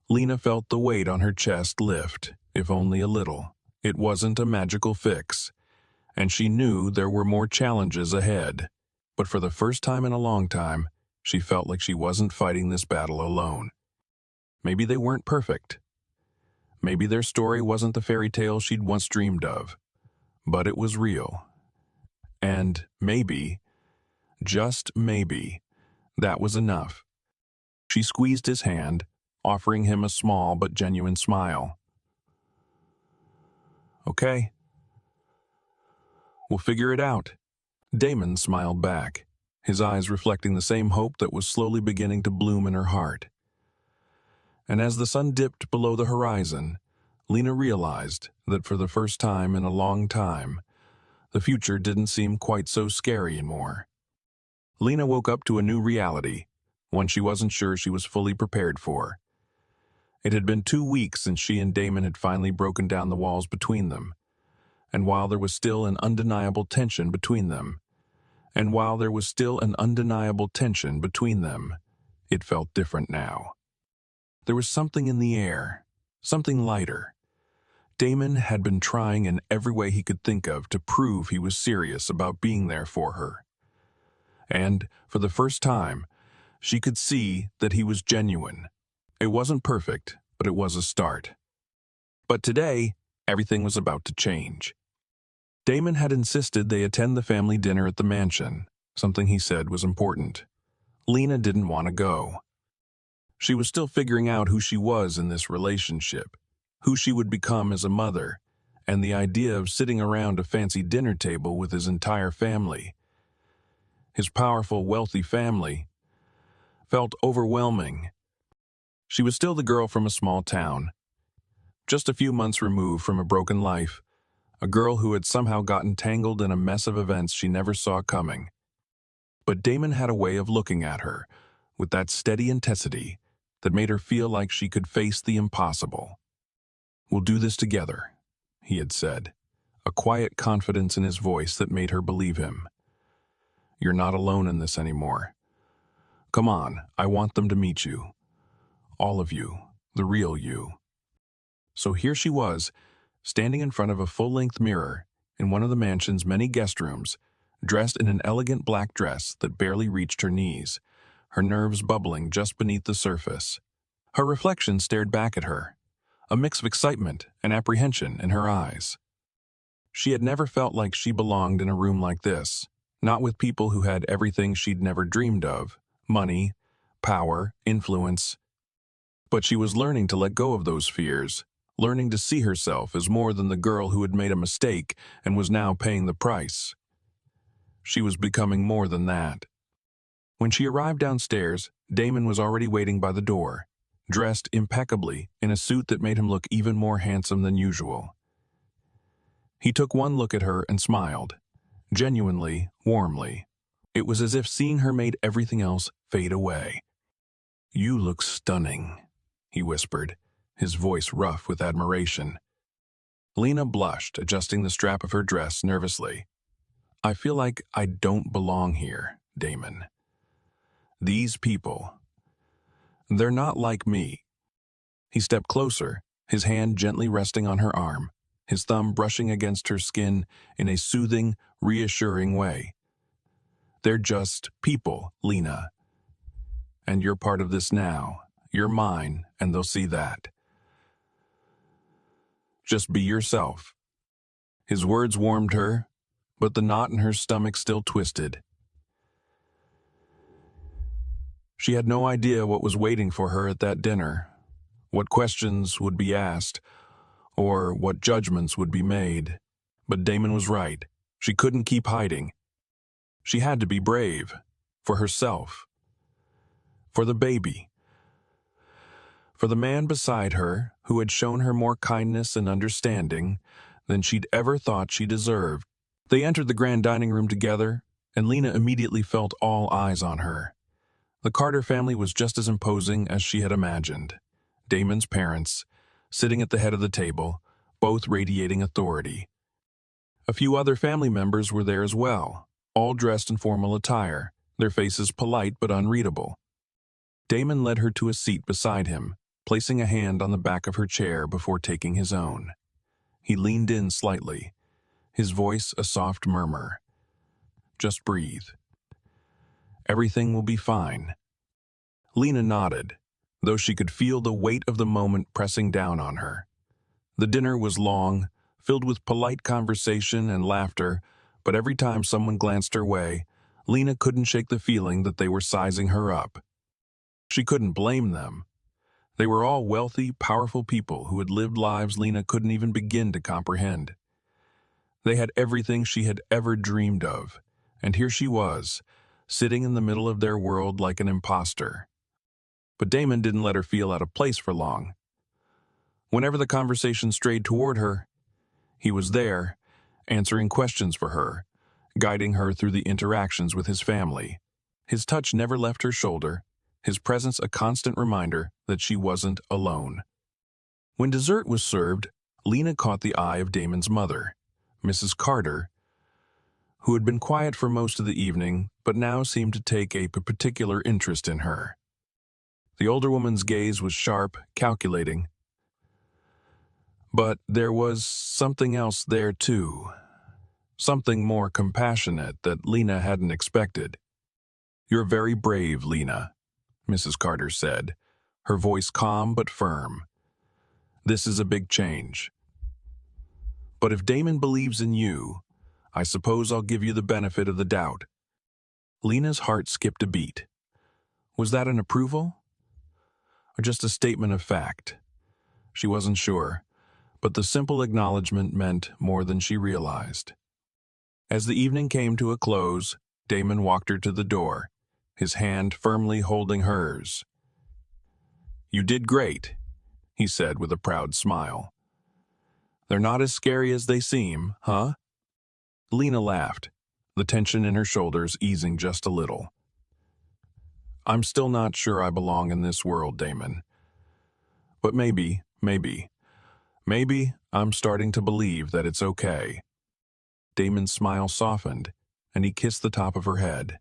Lena felt the weight on her chest lift, if only a little. It wasn't a magical fix, and she knew there were more challenges ahead. But for the first time in a long time, she felt like she wasn't fighting this battle alone. Maybe they weren't perfect. Maybe their story wasn't the fairy tale she'd once dreamed of, but it was real. And maybe, just maybe, that was enough. She squeezed his hand, offering him a small but genuine smile. Okay. We'll figure it out. Damon smiled back, his eyes reflecting the same hope that was slowly beginning to bloom in her heart. And as the sun dipped below the horizon, Lena realized that for the first time in a long time, the future didn't seem quite so scary anymore. Lena woke up to a new reality, one she wasn't sure she was fully prepared for. It had been 2 weeks since she and Damon had finally broken down the walls between them, and while there was still an undeniable tension between them, it felt different now. There was something in the air, something lighter. Damon had been trying in every way he could think of to prove he was serious about being there for her. And, for the first time, she could see that he was genuine. It wasn't perfect, but it was a start. But today, everything was about to change. Damon had insisted they attend the family dinner at the mansion, something he said was important. Lena didn't want to go. She was still figuring out who she was in this relationship, who she would become as a mother, and the idea of sitting around a fancy dinner table with his entire family, his powerful, wealthy family, felt overwhelming. She was still the girl from a small town, just a few months removed from a broken life, a girl who had somehow gotten tangled in a mess of events she never saw coming. But Damon had a way of looking at her, with that steady intensity that made her feel like she could face the impossible. "We'll do this together," he had said, a quiet confidence in his voice that made her believe him. You're not alone in this anymore. Come on, I want them to meet you. All of you, the real you." So here she was, standing in front of a full-length mirror in one of the mansion's many guest rooms, dressed in an elegant black dress that barely reached her knees, her nerves bubbling just beneath the surface. Her reflection stared back at her, a mix of excitement and apprehension in her eyes. She had never felt like she belonged in a room like this, not with people who had everything she'd never dreamed of: money, power, influence. But she was learning to let go of those fears, learning to see herself as more than the girl who had made a mistake and was now paying the price. She was becoming more than that. When she arrived downstairs, Damon was already waiting by the door, dressed impeccably in a suit that made him look even more handsome than usual. He took one look at her and smiled, genuinely, warmly. It was as if seeing her made everything else fade away. "You look stunning," he whispered, his voice rough with admiration. Lena blushed, adjusting the strap of her dress nervously. "I feel like I don't belong here, Damon. These people, they're not like me." He stepped closer, his hand gently resting on her arm, his thumb brushing against her skin in a soothing, reassuring way. "They're just people, Lena. And you're part of this now. You're mine, and they'll see that. Just be yourself." His words warmed her, but the knot in her stomach still twisted. She had no idea what was waiting for her at that dinner, what questions would be asked, or what judgments would be made. But Damon was right. She couldn't keep hiding. She had to be brave, for herself, for the baby, for the man beside her who had shown her more kindness and understanding than she'd ever thought she deserved. They entered the grand dining room together, and Lena immediately felt all eyes on her. The Carter family was just as imposing as she had imagined. Damon's parents, sitting at the head of the table, both radiating authority. A few other family members were there as well, all dressed in formal attire, their faces polite but unreadable. Damon led her to a seat beside him, placing a hand on the back of her chair before taking his own. He leaned in slightly, his voice a soft murmur. "Just breathe. Everything will be fine." Lena nodded, though she could feel the weight of the moment pressing down on her. The dinner was long, filled with polite conversation and laughter, but every time someone glanced her way, Lena couldn't shake the feeling that they were sizing her up. She couldn't blame them. They were all wealthy, powerful people who had lived lives Lena couldn't even begin to comprehend. They had everything she had ever dreamed of, and here she was, sitting in the middle of their world like an imposter. But Damon didn't let her feel out of place for long. Whenever the conversation strayed toward her, he was there, answering questions for her, guiding her through the interactions with his family. His touch never left her shoulder, his presence a constant reminder that she wasn't alone. When dessert was served, Lena caught the eye of Damon's mother, Mrs. Carter, who had been quiet for most of the evening, but now seemed to take a particular interest in her. The older woman's gaze was sharp, calculating. But there was something else there too, something more compassionate that Lena hadn't expected. "You're very brave, Lena," Mrs. Carter said, her voice calm but firm. "This is a big change. But if Damon believes in you, I suppose I'll give you the benefit of the doubt." Lena's heart skipped a beat. Was that an approval? Or just a statement of fact? She wasn't sure, but the simple acknowledgement meant more than she realized. As the evening came to a close, Damon walked her to the door, his hand firmly holding hers. "You did great," he said with a proud smile. "They're not as scary as they seem, huh?" Lena laughed, the tension in her shoulders easing just a little. "I'm still not sure I belong in this world, Damon. But maybe I'm starting to believe that it's okay." Damon's smile softened, and he kissed the top of her head.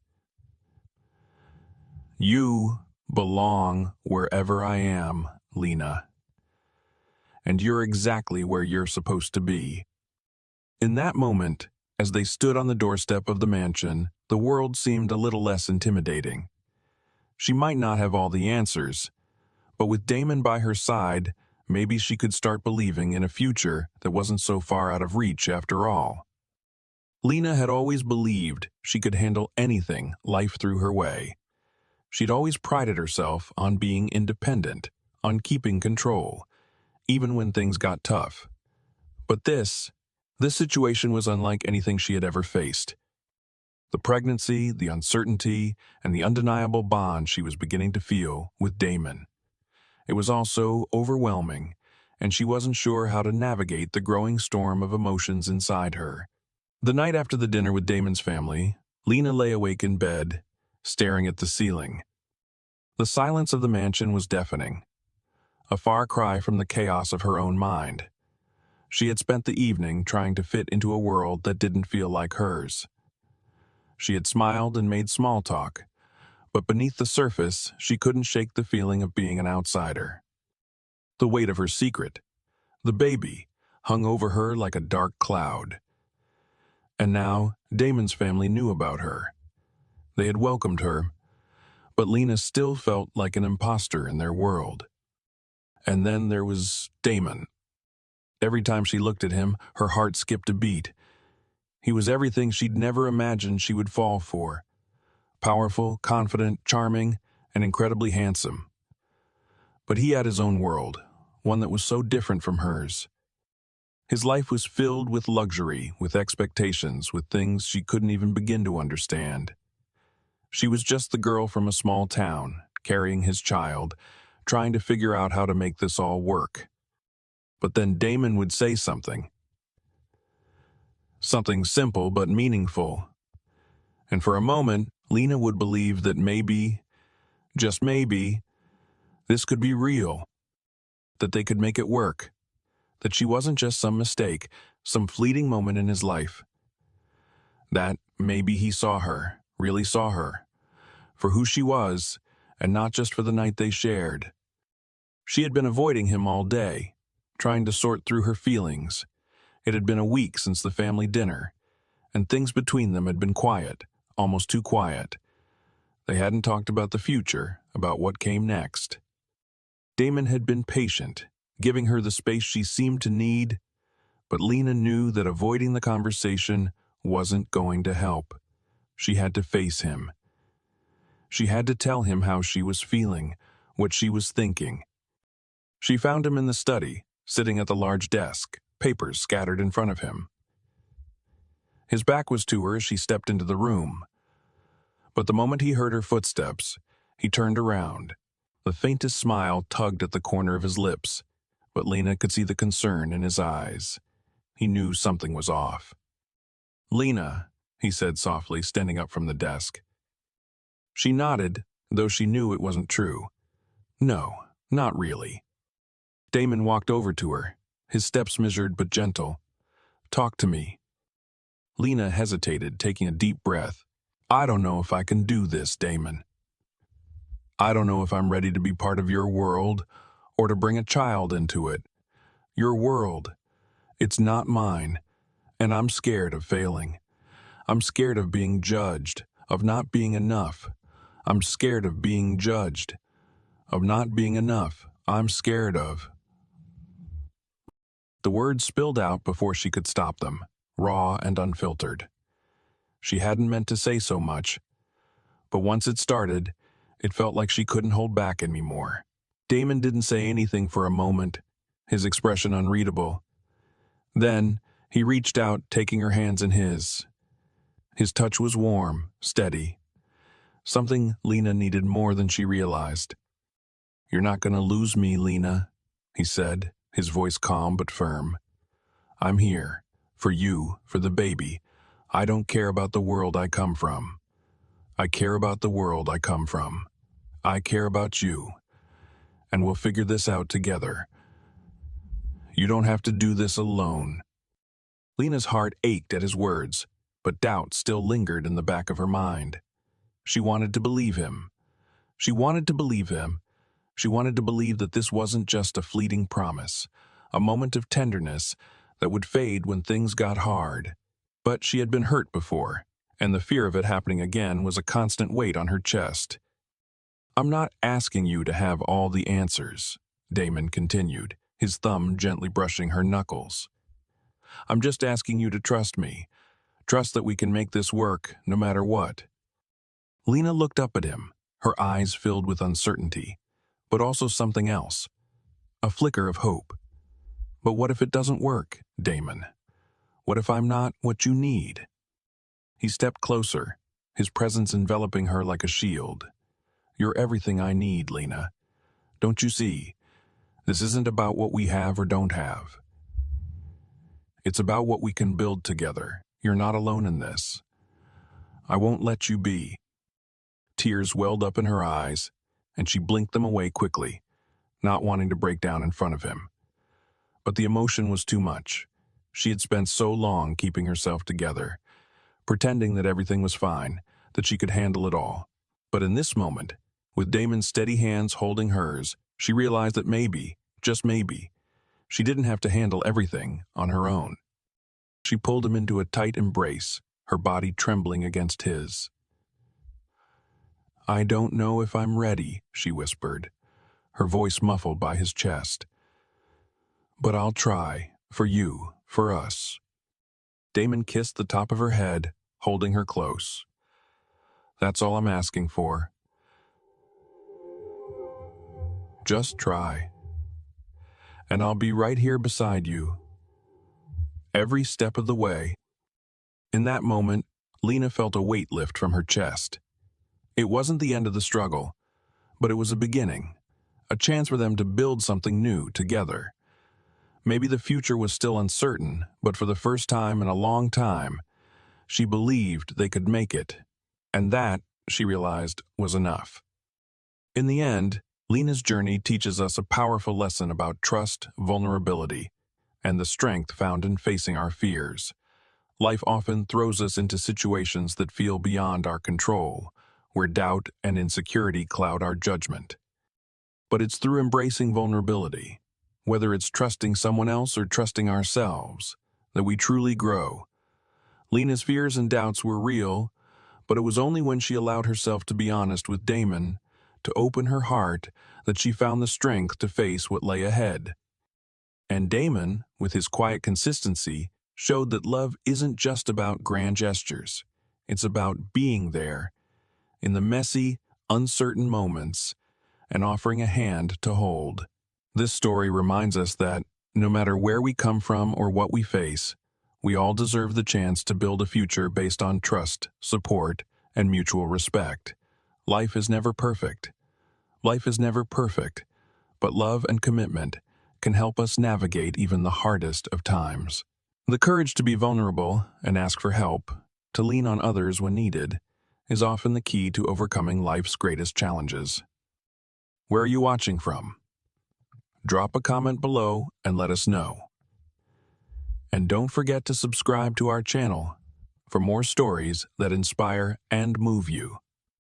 "You belong wherever I am, Lena. And you're exactly where you're supposed to be." In that moment, as they stood on the doorstep of the mansion, the world seemed a little less intimidating. She might not have all the answers, but with Damon by her side, maybe she could start believing in a future that wasn't so far out of reach after all. Lena had always believed she could handle anything life threw her way. She'd always prided herself on being independent, on keeping control, even when things got tough. But this situation was unlike anything she had ever faced. The pregnancy, the uncertainty, and the undeniable bond she was beginning to feel with Damon. It was all so overwhelming, and she wasn't sure how to navigate the growing storm of emotions inside her. The night after the dinner with Damon's family, Lena lay awake in bed, staring at the ceiling. The silence of the mansion was deafening, a far cry from the chaos of her own mind. She had spent the evening trying to fit into a world that didn't feel like hers. She had smiled and made small talk, but beneath the surface, she couldn't shake the feeling of being an outsider. The weight of her secret, the baby, hung over her like a dark cloud. And now, Damon's family knew about her. They had welcomed her, but Lena still felt like an imposter in their world. And then there was Damon. Every time she looked at him, her heart skipped a beat. He was everything she'd never imagined she would fall for. Powerful, confident, charming, and incredibly handsome. But he had his own world, one that was so different from hers. His life was filled with luxury, with expectations, with things she couldn't even begin to understand. She was just the girl from a small town, carrying his child, trying to figure out how to make this all work. But then Damon would say something simple but meaningful. And for a moment, Lena would believe that maybe, just maybe, this could be real, that they could make it work, that she wasn't just some mistake, some fleeting moment in his life. That maybe he saw her, really saw her, for who she was, and not just for the night they shared. She had been avoiding him all day, trying to sort through her feelings. It had been a week since the family dinner, and things between them had been quiet, almost too quiet. They hadn't talked about the future, about what came next. Damon had been patient, giving her the space she seemed to need, but Lena knew that avoiding the conversation wasn't going to help. She had to face him. She had to tell him how she was feeling, what she was thinking. She found him in the study, sitting at the large desk, papers scattered in front of him. His back was to her as she stepped into the room. But the moment he heard her footsteps, he turned around. The faintest smile tugged at the corner of his lips, but Lena could see the concern in his eyes. He knew something was off. "Lena," he said softly, standing up from the desk. She nodded, though she knew it wasn't true. "No, not really." Damon walked over to her, his steps measured but gentle. "Talk to me." Lena hesitated, taking a deep breath. "I don't know if I can do this, Damon. I don't know if I'm ready to be part of your world or to bring a child into it. Your world. It's not mine, and I'm scared of failing. I'm scared of being judged, of not being enough. I'm scared of being judged, of not being enough. I'm scared of..." The words spilled out before she could stop them, raw and unfiltered. She hadn't meant to say so much, but once it started, it felt like she couldn't hold back anymore. Damon didn't say anything for a moment, his expression unreadable. Then, he reached out, taking her hands in his. His touch was warm, steady. Something Lena needed more than she realized. "You're not going to lose me, Lena," he said, his voice calm but firm. "I'm here, for you, for the baby. I don't care about the world I come from. I care about the world I come from. I care about you. And we'll figure this out together. You don't have to do this alone." Lena's heart ached at his words. but doubt still lingered in the back of her mind. She wanted to believe him. She wanted to believe him. She wanted to believe that this wasn't just a fleeting promise, a moment of tenderness that would fade when things got hard. But she had been hurt before, and the fear of it happening again was a constant weight on her chest. "I'm not asking you to have all the answers," Damon continued, his thumb gently brushing her knuckles. "I'm just asking you to trust me. Trust that we can make this work, no matter what." Lena looked up at him, her eyes filled with uncertainty, but also something else, a flicker of hope. "But what if it doesn't work, Damon? What if I'm not what you need?" He stepped closer, his presence enveloping her like a shield. "You're everything I need, Lena. Don't you see? This isn't about what we have or don't have. It's about what we can build together. You're not alone in this. I won't let you be." Tears welled up in her eyes, and she blinked them away quickly, not wanting to break down in front of him. But the emotion was too much. She had spent so long keeping herself together, pretending that everything was fine, that she could handle it all. But in this moment, with Damon's steady hands holding hers, she realized that maybe, just maybe, she didn't have to handle everything on her own. She pulled him into a tight embrace, her body trembling against his. "I don't know if I'm ready," she whispered, her voice muffled by his chest. "But I'll try, for you, for us." Damon kissed the top of her head, holding her close. "That's all I'm asking for. Just try. And I'll be right here beside you, every step of the way." In that moment, Lena felt a weight lift from her chest. It wasn't the end of the struggle, but it was a beginning, a chance for them to build something new together. Maybe the future was still uncertain, but for the first time in a long time, she believed they could make it. And that, she realized, was enough. In the end, Lena's journey teaches us a powerful lesson about trust, vulnerability, and the strength found in facing our fears. Life often throws us into situations that feel beyond our control, where doubt and insecurity cloud our judgment. But it's through embracing vulnerability, whether it's trusting someone else or trusting ourselves, that we truly grow. Lena's fears and doubts were real, but it was only when she allowed herself to be honest with Damon, to open her heart, that she found the strength to face what lay ahead. And Damon, with his quiet consistency, showed that love isn't just about grand gestures. It's about being there, in the messy, uncertain moments, and offering a hand to hold. This story reminds us that, no matter where we come from or what we face, we all deserve the chance to build a future based on trust, support, and mutual respect. Life is never perfect. Life is never perfect, but love and commitment can help us navigate even the hardest of times. The courage to be vulnerable and ask for help, to lean on others when needed, is often the key to overcoming life's greatest challenges. Where are you watching from? Drop a comment below and let us know. And don't forget to subscribe to our channel for more stories that inspire and move you.